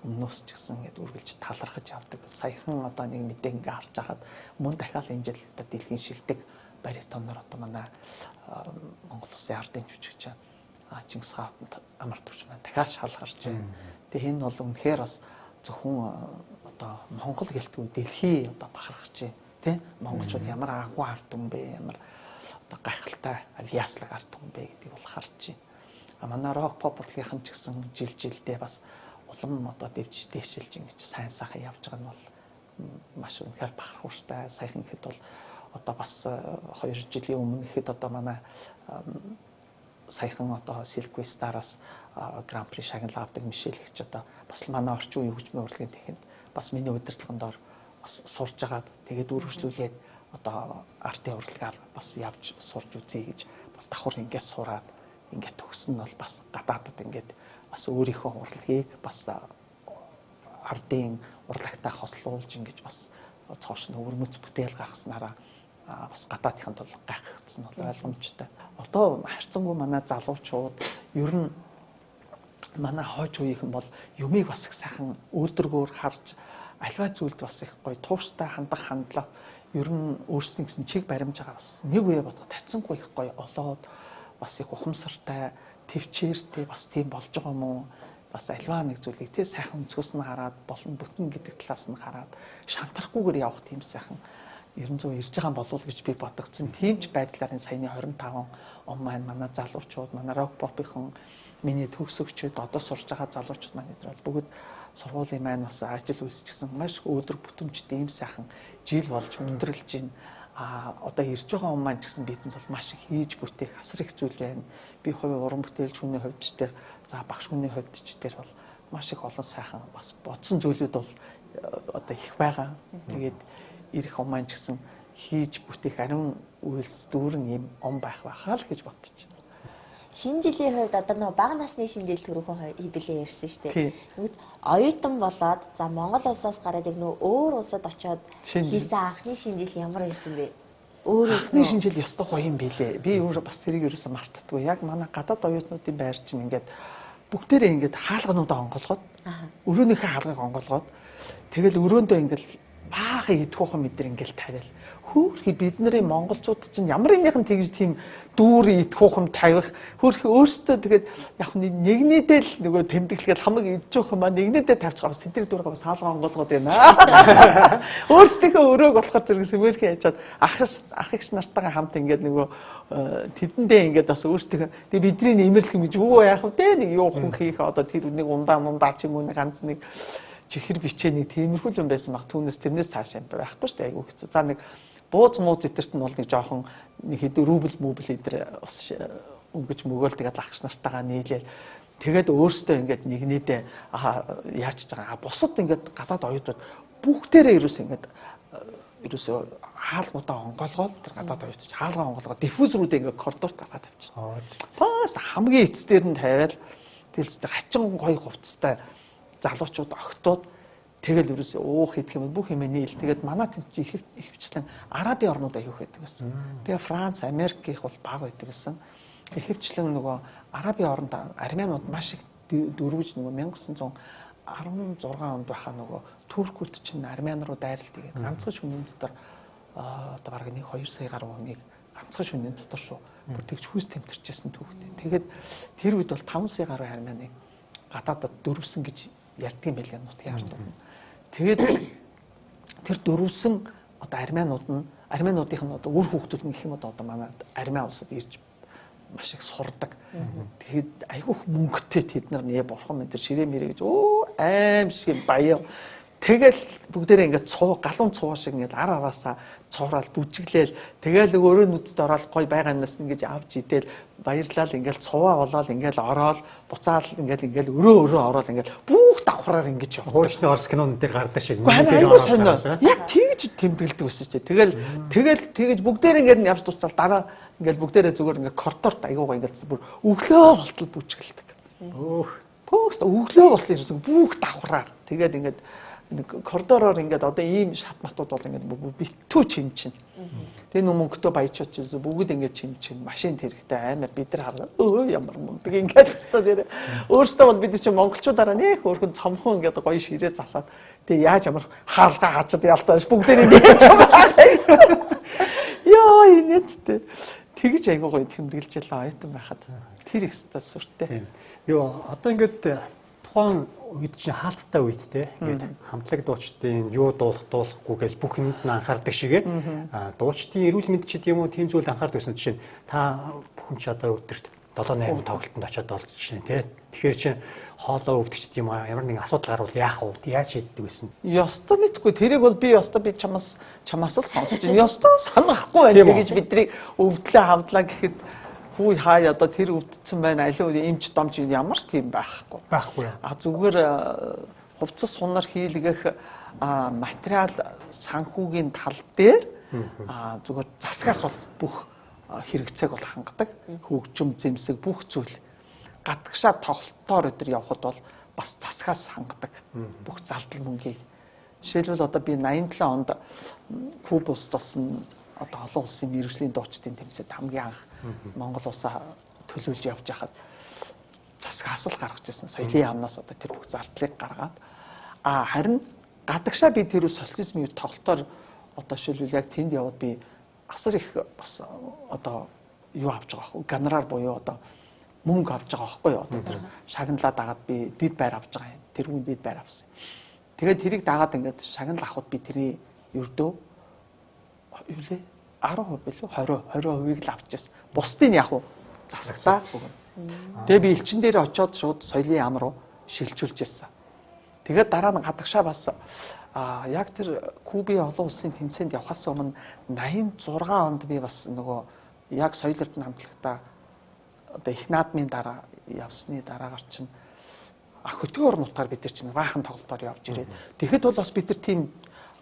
өмнөөс ч гэсэн ингэ үргэлж талархаж явдаг. Саяхан одоо нэг мэдээг ингээ харж байхад мөн дахиад энэ жил одоо дэлхийн шилдэг баритоноор одоо манай Монгол Улсын ардын жүжигч Чингис хаан амар төвч маань дахиад шалгарч байна. Тэгээ энэ бол үнэхээр бас зөвхөн одоо Монгол гэлтгүй дэлхий одоо бахархаж байна. Тэ монголчууд ямар агуу ард түмэн бэ, ямар одоо гайхалтай авиаслаг ард түмэн бэ гэдгийг бол харж байна. Манай рок поп урлагийнхан ч гэсэн жилдээ бас улам одоо дэвшилж ингэж сайн сайхан явж байгаа нь бол маш үнэхээр бахархууштай. Саяхан ихэд бол одоо бас 2 жилийн өмнө ихэд одоо манай саяхан одоо Silky Star-аас Grand Prix шагнал авдаг Мишель гэж одоо бас манай орчин үеийн хөгжмийн урлагийн техникт бас миний удирдлаганд бас сурж агаад тэгээд үргэлжлүүлээд одоо артын урлагаар бас явж сурж үзье гэж бас давхар ингээд сураад ингээд төгсөн нь бол бас гадаадд ингээд бас өөрийнхөө урлагийг бас ардын урлагтай хослуулж ингэж бас цоош нь өвөрмөц бүтээл гаргаснараа бас гадаадынханд бол гайхагдсан бол ойлгомжтой. Одоо харьцангуй манай залуучууд ер нь манай хойч үеийнхэн бол юмыг бас их сайхан өөдрөгөөр харж альва зүйлд бас их гоё тууштай хандах хандлага ер нь өөрсдийн гэсэн чиг баримж байгаа бас нэг үе бодоход тарцсангүй их гоё олоод бас их ухамсартай төвчээртэй бас тийм болж байгаа юм уу? Бас альва нэг зүйлийг тий сайхан өнцгөөс нь хараад болон бүтэн гэдэг талаас нь хараад шантарахгүйгээр явах тийм сайхан 900 ирж байгаа болов уу гэж би бодогдсон. Тийм ч байдлаар энэ саяны 25 он маань манай залуучууд, манай рок попынхан миний төгсөгчд одоо сурж байгаа залуучууд маань эдгээр бол бүгд сургуулийн маань бас ажил үйлсчихсэн маш өдөр бүтэмжтэй ийм сайхан жил болж өндөрлж байна. Одоо ирж байгаа он маань ч гэсэн бидэнд бол маш их хийж бүтээх асар их зүйл байна. Би хувь уран бүтээлч хүний хувьд ч тэр за багш хүний хувьд ч тэр бол маш их олон сайхан бас бодсон зүйлүүд бол одоо их байгаа. Тэгээд ирэх он маань ч гэсэн хийж бүтээх ариун үйлс дүүрэн юм он байх байхаа л гэж бодчих. Шинэ жилийн хувьд одоо нөгөө бага насны шинэ жил түрүүхэн хэдүүлээ ярьсан шүү дээ. Тэгвэл оюутан болоод за Монгол улсаас гараад яг нөгөө өөр улсад очиод хийсэн анхны шинэ жил ямар байсан бэ? Өөрөөс нь шинэ жил ёстой гоё юм билээ. Би өөрөө бас тэрийг ерөөсөө мартдаггүй. Яг манай гадаад оюутнуудын байр чинь ингээд бүгдээрээ ингээд хаалгануудаа онголгоод өрөөнийхөө хаалгыг онголгоод тэгэл өрөөндөө ингээд баахан идэх мэдэр ингээл тавиал хөөхий бидний монголчууд чинь ямар нэгэн тэгж тийм дүүр идэх ухам тавих хөөхий өөрсдөө тэгээд яг нэгнээдээ л нөгөө тэмдэглэхэд хамаг идэж явах юм ба нэгнээдээ тавьж байгаа бас тэдний дүүрээ бас хаалга онголгоод байна. Өөрсдийнхөө өрөөг болохоор зэрэг сэмэрхий яжаад ах эгч нартайгаа хамт ингээд нөгөө тэдэндээ ингээд бас өөрсдөө тэгээд бидний нэмэрлэх юм гэж юу яах вэ? Нэг юу хүн хийх одоо тэр нэг ундаа ч юм уу ганц нэг чихэр бичээний тиймэрхүү юм байсан баг түүнээс тэрнээс цаашаа байхгүй шүү дээ айгүй хэцүү. За нэг бууз муу зэтэрт нь бол нэг жоохон нэг хэд рубль эдэр бас өнгөж мөгөөл тэгээд лагч нартайгаа нийлээл тэгээд өөрсдөө ингээд нэгнээдээ яаж ч байгаа. Бусад ингээд гадаад оюутнууд бүгдээрээ ерөөсөө хаалгуудаа онголгоод тэр гадаад оюутч хаалгаа онголгоод диффузерүүдээ ингээд коридорт гаргаад тавьчихсан. Бас хамгийн эцсдэр нь тавиал тэгэл хачин гоё хувцастай залуучууд огтуд тэгэл ерөөсөө уух идэх юм бүх юм нийл. Тэгээд манай тэнд чи ихэвчлэн Арабын орнууд аяг байдаг гэсэн. Тэгээ Франц, Америкийнх бол бага байдаг гэсэн. Ихэвчлэн нөгөө Арабын оронд армянууд маш их дөрвөж нөгөө 1916 онд байхаа нөгөө Туркууд чинь армян руу дайрал тэгээд ганцхан шөнийн дотор одоо бараг 1-2 сая гаруй хүнийг ганцхан шөнийн дотор шүү. Бүр тэгж хүс тэмтэрчсэн түүхтэй. Тэгээд тэр үед бол 5 сая гаруй армяныг гадаадад дөрвсөн гэж ярьдаг юм байлаа нутгийн ард түмэн. Тэгээд тэр дөрвсөн одоо армянуудынх нь одоо үр хүүхдүүд нь гэх юм одоо манай армян улсад ирж маш их сурдаг. Тэгээд айгүйх мөнгөтэй тэд нар нэ бурхан мэн тэр ширээ мэрэ гэж аим шиг баяа. Тэгэл бүгдээрээ ингээд галуун цуваа шиг ингээд ар араасаа цуурал бүжиглээл тэгэл өөрөө нүдэд ороод гой байгаа юмнаас ингээд авч идэл баярлал ингээд цуваа болоод ингээд ороод буцаал ингээд өрөө ороод ингээд бүх давхраар ингээд явах. Хуучны орс кинон дээр гардаг шиг. Айгуу сонио. Яг тэгж тэмдэглэдэг байсан ч. Тэгэл бүгдээрээ ингээд явж дуусаад дараа ингээд бүгдээрээ зүгээр ингээд коридорт айгуугаа ингээд бүр өглөө болтол бүжгэлдэг. Пөөс өглөө болтол ерөөсөө бүх давхраар тэгээд ингээд коридороор ингээд одоо ийм шат матууд бол ингээд битүү чимчин. Тэгээ мөнгөтэй баячууд ч бүгд ингээд чимчин. Машин хэрэгтэй амар бид нар хараад ямар мундаг ингээд өстөө өөртөө бол бид чинь монголчуудаараа нэх өөрхөн цомхон ингээд гоё ширээ засаад тэгээ яаж ямар хаалгаа хачаад ялтааш бүгдээрээ нэг цом. Яа инээдтэй. Тэгж айгуу гоё тэмдэглэж ялаа ойтон байхад тэр их өстөө сүртэй. Юу одоо ингээд тухайн үед чинь хаалттай үед те ингээд хамтлаг дуучдын юу дуулахгүй гэж бүх юмд нь анхаардаг шигээ дуучдын эрүүл мэнд ч гэдэм үү тийм зүйл анхаардаг гэсэн чинь та бүхэн ч одоо өдөрт 7-8 тоглолтод очиод болж чинь те тэгэхээр чинь хоолоо өвдөгч гэдэм үү ямар нэгэн асуудал гарвал яах вэ яаж шийддэг байсан ёстой мэдгүй тэрийг бол би ёстой би чамаас л сонсож байна ёстой санахгүй байна гэж бидний өвдлөө хавдлаа гэхэд хүү хаа одоо тэр өвдсөн байна аливаа эмч домч ямар ч тийм байхгүй. Зүгээр хувцас сунар хийлгэх материал санхүүгийн тал дээр зүгээр засгаас бол бүх хэрэгцээг бол хангадаг. Хөгжим зэмсэг бүх зүйл гадагшаа тоглолтоор өдр явхад бол бас засгаас хангадаг. Бүх зардал мөнгийг. Жишээлбэл одоо би 87 онд Кубост болсон одоо олон улсын мэргэжлийн дуучдын тэмцээнд хамгийн анх Монгол улсаа төлөөлж явж байхад засгаас л гаргаж ирсэн. Соёлын яамнаас одоо тэр бүх зардлыг гаргаад харин гадагшаа би тэр социализмын тоглолтоор одоо шилбэл яг тэнд яваад би асар их бас одоо юу авч байгаа байхгүй гонорар буюу одоо мөнгө авч байгаа байхгүй одоо тэр шагналаа дагаад би дэд байр авч байгаа юм. Тэр хүн дэд байр авсан. Тэгээд тэрийг дагаад ингээд шагнал авахд би тэрний ердөө юу лээ 10% билүү 20% л авчихсан. Бусдын яг уу засагтаа. Тэгээ би элчин дээр очиод шууд соёлын яам руу шилжүүлж ирсэн. Тэгээд дараа нь гадагшаа бас яг тэр Кубын олон улсын тэмцээнд явхаас өмнө 86 онд би бас нөгөө яг соёл эрдэнэ хамтлагтаа одоо их наадмын дараа явсны дараагаар чинь хөтгөр нутгаар бид нар чинь баахан тоглолтоор явж ирээд тэгэхэд бол бас бид нар тийм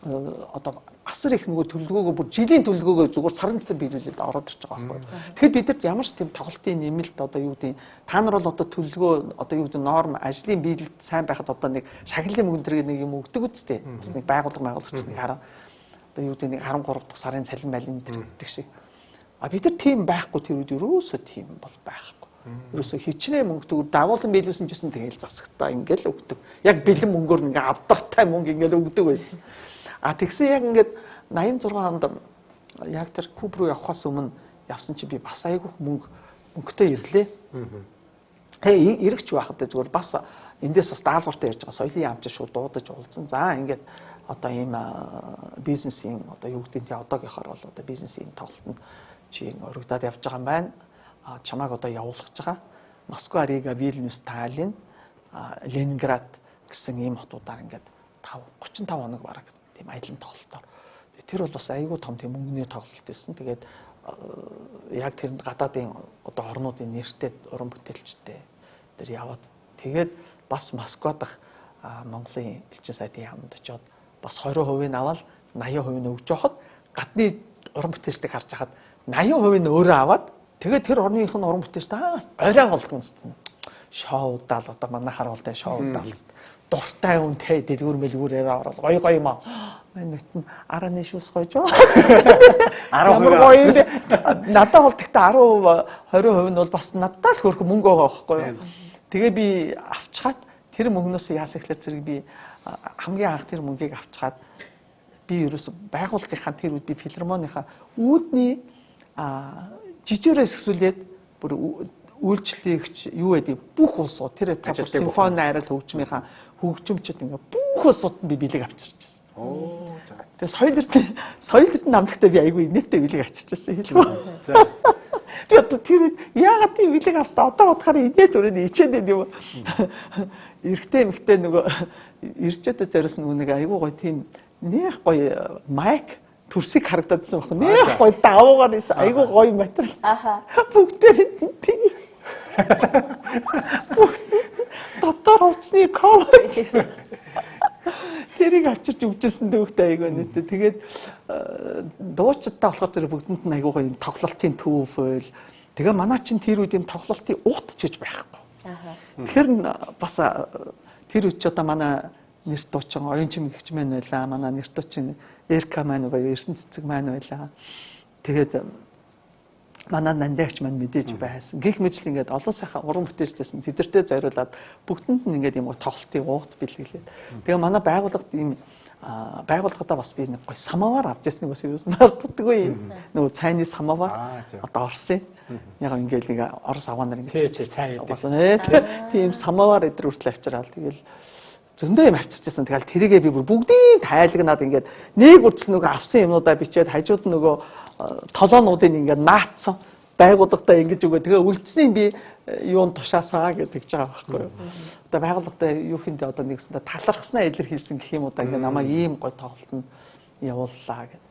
одоо асар их нөгөө төлөвлөгөөгөө бүр жилийн төлөвлөгөөгөө зүгээр сарын цэцэн биелүүлээд ороод ирж байгаа байхгүй. Тэгэхээр бид нар ямар ч тийм тоглолтын нэмэлт одоо юу гэдэг та нар бол одоо төлөвлөгөө одоо юу гэдэг норм ажлын биелэлд сайн байхад одоо нэг шагналын мөнгө төрөг нэг юм өгдөг үстэй. Бас нэг байгууллагч нэг хараа одоо юу гэдэг нэг 13 дахь сарын цалин малин гэдэг шиг. Бид нар тийм байхгүй тэр үед ерөөсөө тийм бол байхгүй. Ерөөсөө хичнээн мөнгө төгөр давуулан биелүүлсэн ч гэсэн тэгээл засагтаа ингээл өгдөг. Яг бэлэн мөнгөөр ингээ авдартай мөнгө ингээл өгдөг байсан. Тэгсэн яг ингээд 86 онд яг тэр Куб руу явхаас өмнө явсан чи би бас айгүйх мөнгөтэй ирлээ. Ирэгч байхад зүгээр бас эндээс бас даалгавартай ярьж байгаа соёлын яамч шууд дуудаж уулзсан. За ингээд одоо ийм бизнесийн одоо юу гэдэг нь одоогийнхоор бол одоо бизнесийн тоглолтод чи өргөдөд явж байгаа юм байна. Чамааг одоо явуулах гэж байгаа. Москва, Рига, Вильнюс, Таллин, Ленинград гэсэн ийм хотуудаар ингээд 35 хоног бараг тийм аялын тоглолтоор. Тэр бол бас айгүй том тийм мөнгөний тоглолт байсан. Тэгээд яг тэрэнд гадаадын одоо орнуудын нэртэй уран бүтээлчтэй тэр яваад тэгээд бас Москва дахь Монголын элчин сайдын яамд очиод бас 20% нь аваад 80% нь өгж явахад гадны уран бүтээлчдийг харж хахад 80% нь өөрөө аваад тэгээд тэр орныхын уран бүтээлчтэй орой болгоно гэсэн. Шоудаал одоо манайхаар бол тэ шоудаал дуртай үнтэй дэлгүүр мэлгүүрээр орол гоё юм аа. Мэн мэдэн араны шүүс гойж. 10% надад бол тэгтээ 10% 20% нь бол бас надад л хөрх мөнгө байгаа байхгүй юу. Тэгээ би авчгаад тэр мөнгнөөс яасан гэхэлэр зэрэг би хамгийн анх тэр мөнгийг авчгаад би ерөөсө байгууллагынхаа тэр үед би филармонийнхаа үүдний жижигээрээс хэсвүүлээд бүр үйлчлэгч юу гэдэг бүх улсууд тэр симфони арил хөгжмийнхаа хөгжимчд ингээ бүх улсууд би бэлэг авчирч байсан. Оо за. Тэгээ соёл эрдэнэ намлагтаа би айгүй инээдтэй бэлэг авчирч байсан хэлбэ. За. Би одоо тэр яагаад тийм бэлэг авсан одоо бодохоор инээд өрөөний ичээд байд юм. Эрэгтэй эмэгтэй нөгөө ирчээдээ зориулсан нэг айгүй гоё тийм нэх гоё майк төрсийг харагдадсан баг. Нэх гоё давуугаар исэн айгүй гоё материал. Аха. Бүгдээр тийм. Дотор утасны ковч. Тэрийг авчирч өгчээсэн дүүхтэй айгүй нэтэ. Тэгээд дуучидтай болохоор зэрэг бүгдэнд нь айгүй гоё юм тоглолтын төвөл. Тэгээ манай чинь тэр үед юм тоглолтын уут ч гэж байхгүй. Аа. Тэгэхээр бас тэр үед ч одоо манай нэр дуучин оюун чимэгч маань байлаа. Манай нэр дуучин Эрка маань буюу Эрдэнэ цэцэг маань байлаа. Тэгээд манай нандагч маань мэдээж байсан. Гэх мэт л ингээд олон сайхан уран бүтээлчсэн тэдэртэй зориулаад бүгдэнд нь ингээд юм тоглолтын уут бэлгэлээд. Тэгээ манай байгууллагад ийм байгууллагадаа бас би нэг гой самавар авч ясныг бас юу мартдаггүй. Нөгөө цайны самавар одоо Орсын. Яг ингээд нэг Орос аваанаар ингээд цай гэдэг. Тийм самавар эдэр хүртэл авчираад тэгэл зөндөө юм авчирчсан. Тэгэл тэрийгээ би бүр бүгдийг тайлагнаад ингээд нэг үрдс нөгөө авсан юмнуудаа бичээд хажууд нөгөө толоонуудыг ингээд наацсан байгууллагатай ингэж өгөө. Тэгээ үлдсэнийг би юунд тушаасаа гэж байгаа байхгүй юу. Одоо байгууллагатай юу хийндээ одоо нэгсэндээ талархснаа илэрхийлсэн гэх юм удаа ингээд намайг ийм гой тоглолтод явууллаа гэдэг.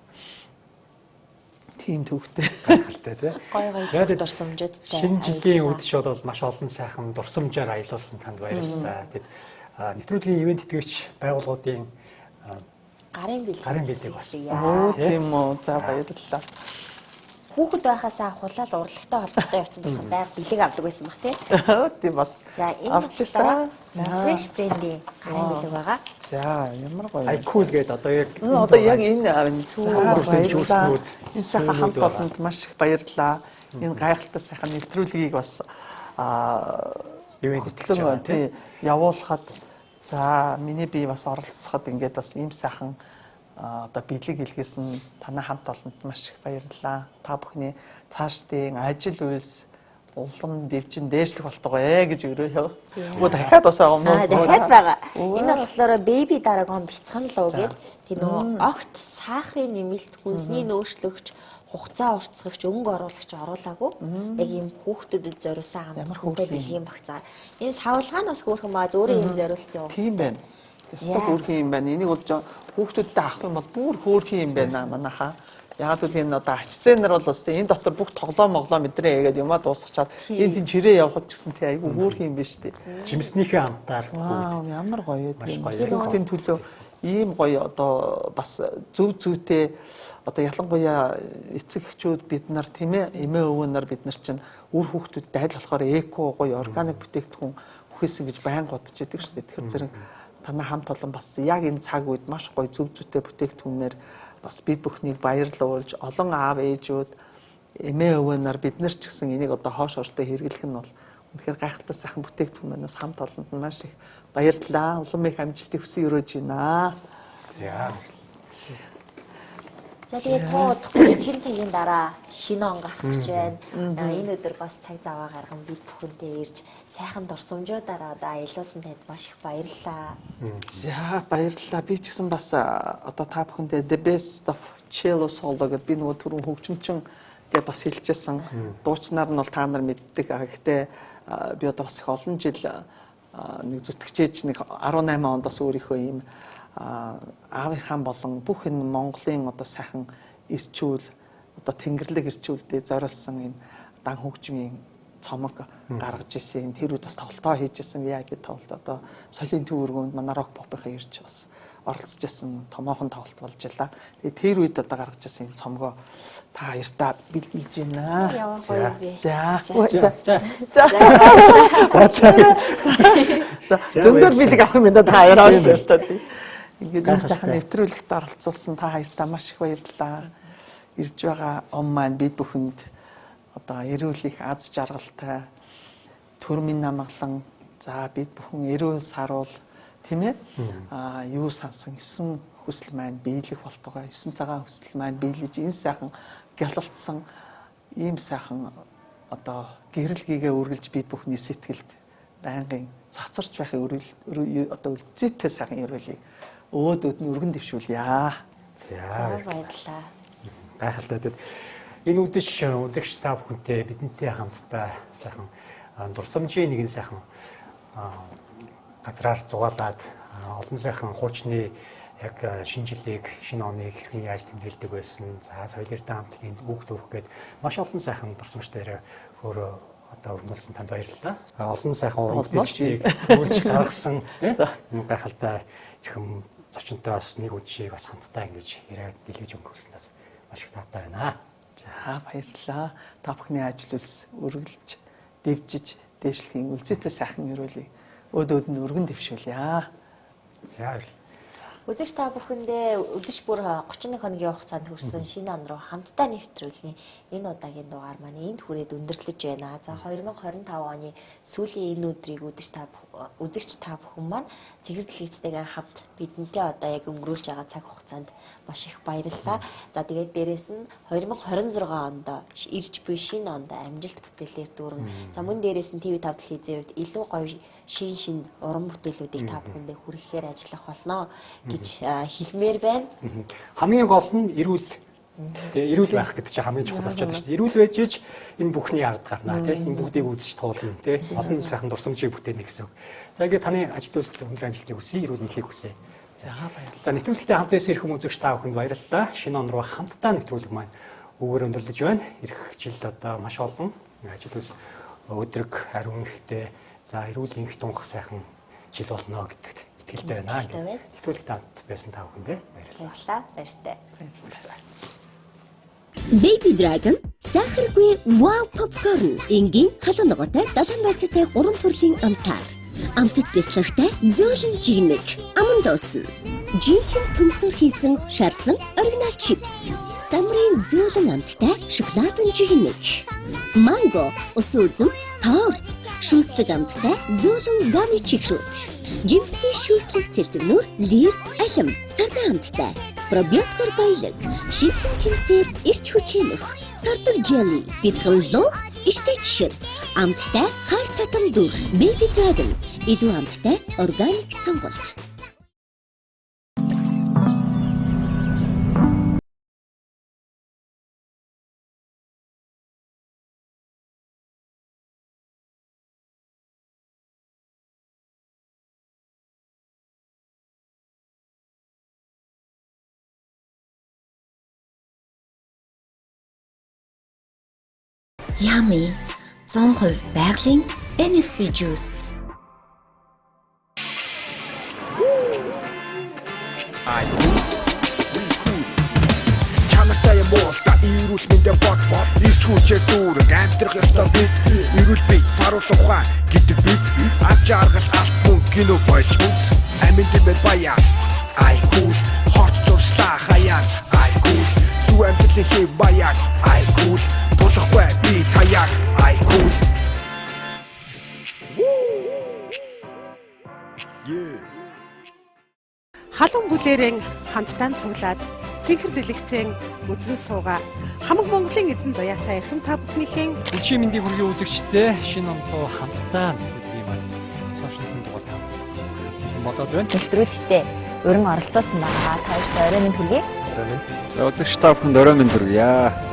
Тийм төвхтэй. Гайхалтай тий. Гой дурсамжуудтай. Шинэ жилийн үдшил бол маш олон сайхан дурсамжаар аялуулсан танд баярлалаа. Тэгэд нэвтрүүлгийн ивент тэтгэгч байгууллагуудын гарын бэлэг бас. Тийм үү. За баярлалаа. Хүүхэд байхасаа хулаал урлагтай холбоотой явсан болохоор байг бэлэг авдаг байсан баг тий. Тийм бас. За энэ болохоор Fresh Brand-ийн гарын бэлэг байгаа. За ямар гоё. Ай кул гэдэг одоо яг энэ жүүснүүд энэ сайхан хамт олонд маш их баярлалаа. Энэ гайхалтай сайхан нэвтрүүлгийг бас ивент тэтгэж тий явуулахад за миний бие бас оролцоход ингээд бас ийм сайхан одоо бэлэг илгээсэн танай хамт олонд маш их баярлалаа. Та бүхний цаашдын ажил үйлс улам дэвчин дээшлэх болтугай гэж өрөөё. Өө дахиад бас байгаа юм уу? Дахиад байгаа. Энэ болохоор baby дараагийн бяцхан луу гэдэг тэр нөгөө огт сахарын нэмэлт хүнсний нөөшлөгч хугацаа уртсгагч өнгө оруулагч оруулаагүй яг ийм хүүхдүүдэд зориулсан хамттай бэлгийн багцаа. Энэ савлгаанаас хөөрхөн баа зөөрийн юм зориулт явуулсан. Тийм байна. Өстө хөөрхөн юм байна. Энийг бол хүүхдүүдтэй авах юм бол бүр хөөрхөн юм байна манайхаа. Яг л энэ одоо ачцэн нар бол өстө энэ дотор бүх тоглоом мэдрээ ягээд юмаа дуусгачаад энэ тийм чирээ явахд гэсэн тий айгүй хөөрхөн юм биш тий. Жимснийхээ амтаар. Вау ямар гоё тийм. Хүүхдийн төлөө ийм гоё одоо бас зөв зүйтэй одоо ялангуяа эцэг эхчүүд бид нар тийм ээ эмээ өвөө нар бид нар чинь үр хүүхдүүдэд аль болохоор эко гоё органик бүтээгдэхүүн өгөхсэн гэж байнга бодож байдаг шүү дээ. Тэгэхээр зэрэг танай хамт олон бас яг энэ цаг үед маш гоё зөв зүйтэй бүтээгдэхүүнээр бас бид бүхнийг баярлуулж олон аав ээжүүд эмээ өвөө нар бид нар ч гэсэн энийг одоо хоош ортой хэрэглэх нь бол үнэхээр гайхалтай сайхан бүтээгдэхүүнээс хамт олонд нь маш их баярлалаа. Улам их амжилтыг хүсье өрөөж байна. За. За тэгээд туудахгүй эдгээр цагийн дараа шинэ он гарах гэж байна. Энэ өдөр бас цаг зав гарган бид бүхэнтэй ирж сайхан дурсамжуудаараа одоо аялуулсан танд маш их баярлалаа. За баярлалаа. Би ч гэсэн бас одоо та бүхэндээ The Best of Cello Solo гэдэг би нөгөө түрүүн хөгжимчин гэж бас хэлчихсэн. Дуучнаар нь бол та нар мэддэг. Гэхдээ би одоо бас их олон жил нэг зүтгэжээж нэг 18 онд бас өөрийнхөө ийм аавынхаа болон бүх энэ Монголын одоо сайхан ирчүүл одоо тэнгэрлэг ирчүүлдээ зориулсан ийм дан хөгжмийн цомог гаргаж ирсэн. Тэр үед бас тоглолтоо хийж ирсэн. Яг ингэ тоглолт одоо соёлын төвөргөнд манай рок попынхаа ирж бас оролцож ирсэн томоохон тоглолт болж байлаа. Тэгээ тэр үед одоо гаргаж ирсэн энэ цомгоо та хоёртаа бэлгэлж байна. За. Зөндөл бэлэг авах юм байна та хоёроо шүү. Ингээд энэ сайхан нэвтрүүлэгт оролцуулсан та хоёртаа маш их баярлалаа. Ирж байгаа ом маань бид бүхэнд одоо эрүүл их аз жаргалтай төрмийн намглан за бид бүхэн эрүүл саруул тийм ээ юу сансан 9 хүсэл маань биелэх болтугай 9 цагаан хүсэл маань биелэж энэ сайхан гялалтсан ийм сайхан одоо гэрэлгийгээ үргэлж бид бүхний сэтгэлд байнгын цацарч байхыг одоо үлзийтэй сайхан өрөөлийг өөдөөд нь өргөн дэвшүүлье. За баярлалаа. гайхалтай. Тэгэд энэ үдэш үзэгч та бүхэнтэй бидэнтэй хамтдаа сайхан дурсамжийн нэгэн сайхан газраар зугаалаад олон сайхан хуучны яг шинэ жилийг, шинэ оныг хэрхэн яаж тэмдэглэдэг байсан. За соёлтой хамтлагийн үг төрөх гээд маш олон сайхан дурсамжтай өөрөө одоо өрнүүлсэн танд баярлалаа. Олон сайхан урагшлыг үйлч гаргасан энэ гайхалтай чихэм зочинтой бас нэг үдшийг бас хамтдаа ингэж яриад дэлгэж өнгөрүүлснээс маш их таатай байна. За баярлалаа. Та бүхний ажил үйлс үргэлж дэвжиж дээшлэхийн үлзийтэй сайхан өрөөлийг өөдөөд нь өргөн дэвшүүлье. За баярлалаа. Үзэгч та бүхэндээ өдөш бүр 31 хоногийн хугацаанд хүрсэн шинэ он руу хамтдаа нэвтрүүлгийн энэ удаагийн дугаар маань энд хүрээд өндөрлөж байна. За 2025 оны сүүлийн энэ өдрийг үзэгч та бүхэн маань цэгэр дэлгэцтэйгээ хамт бидэнтэй одоо яг өнгөрүүлж байгаа цаг хугацаанд маш их баярлалаа. За тэгээд дээрэс нь 2026 онд ирж буй шинэ онд амжилт бүтээлээр дүүрэн. За мөн дээрэс нь TV5 телевизийн хувьд илүү гоё шин уран бүтээлүүдийг та бүхэндээ хүргэхээр ажиллах болно гэж хэлмээр байна. Хамгийн гол нь эрүүл байх гэдэг чинь хамгийн чухал болчиход байна шүү дээ. Эрүүл байж ич энэ бүхний ард гарнаа тийм энэ бүгдийг үзэж туулна тийм олон сайхан дурсамжийг бүтээнэ гэсэн үг. За ингээд таны ажил үйлстэй өндөр амжилтыг хүсье, эрүүл мэндийг хүсье. За баярлалаа. За нэвтрүүлэгтээ хамт байсан ирэх хүмүүст та бүхэнд баярлалаа. Шинэ он руу хамтдаа нэвтрүүлэг маань өгөр өндөрлөж байна. Ирэх жил одоо маш олон ажил үйлс өдрөг ариун ихтэй за эрүүл энх тунх сайхан жил болно гэдэгт итгэлтэй байна. Нэвтрүүлэгтээ хамт байсан та бүхэндээ баярлалаа. Баярлалаа. Баяртай. Baby Dragon сахаргүй wow popcorn энгийн халуун ногоотой дасан байцаатай 3 төрлийн амтаар амтд бяцлагтай зөөлөн жигнэг аман дуусан жинхэнэ төмсөр хийсэн шарсан оригинал чипс самрын зөөлөн амттай шоколадын жигнэг манго ус үзэм тоор шүүслэг амттай зөөлөн гами чигрүүд жимстэй шүүслэг цэлцэгнүүр лир алим сарна амттай пробиотикор баялаг шинхэн жимсээр ирч хүчээнөх сардаг желли бицгэллөө иштэй чихэр амттай хайр татам дүр Baby Dragon илүү амттай органик сонголт. Yummy 100% байгалийн NFC juice. Чанартай юм уу та ирүүл мэндэ бот ирч хүчээр дүүрэг амтрах ёстой бид ирүүл бий саруул ухаан гэдэг биз авч аргал алт мөн кино болж үз амин дэмэр баяа ай кул хорт туршлаа хаяа ай кул зүү амтлын хэв баяа ай кул тулахгүй би таяг ай кул Халуун бүлээрэн хамтдаа цуглаад цэнхэр дэлгэцэн үзэн сууга хамаг Монголын эзэн заяатай эрхэм та бүхнийхэн Өчигдөр мэндийг хүргэе үзэгчдээ шинэ он руу хамтдаа нэвтрүүлгийн маань сошиал дугаар тавьсан болоод байна. Нэвтрүүлэгтээ өрн оролцоосон байгаа. Та бүхэнд орой минь хүргэе. За үзэгч та бүхэнд орой минь хүргье.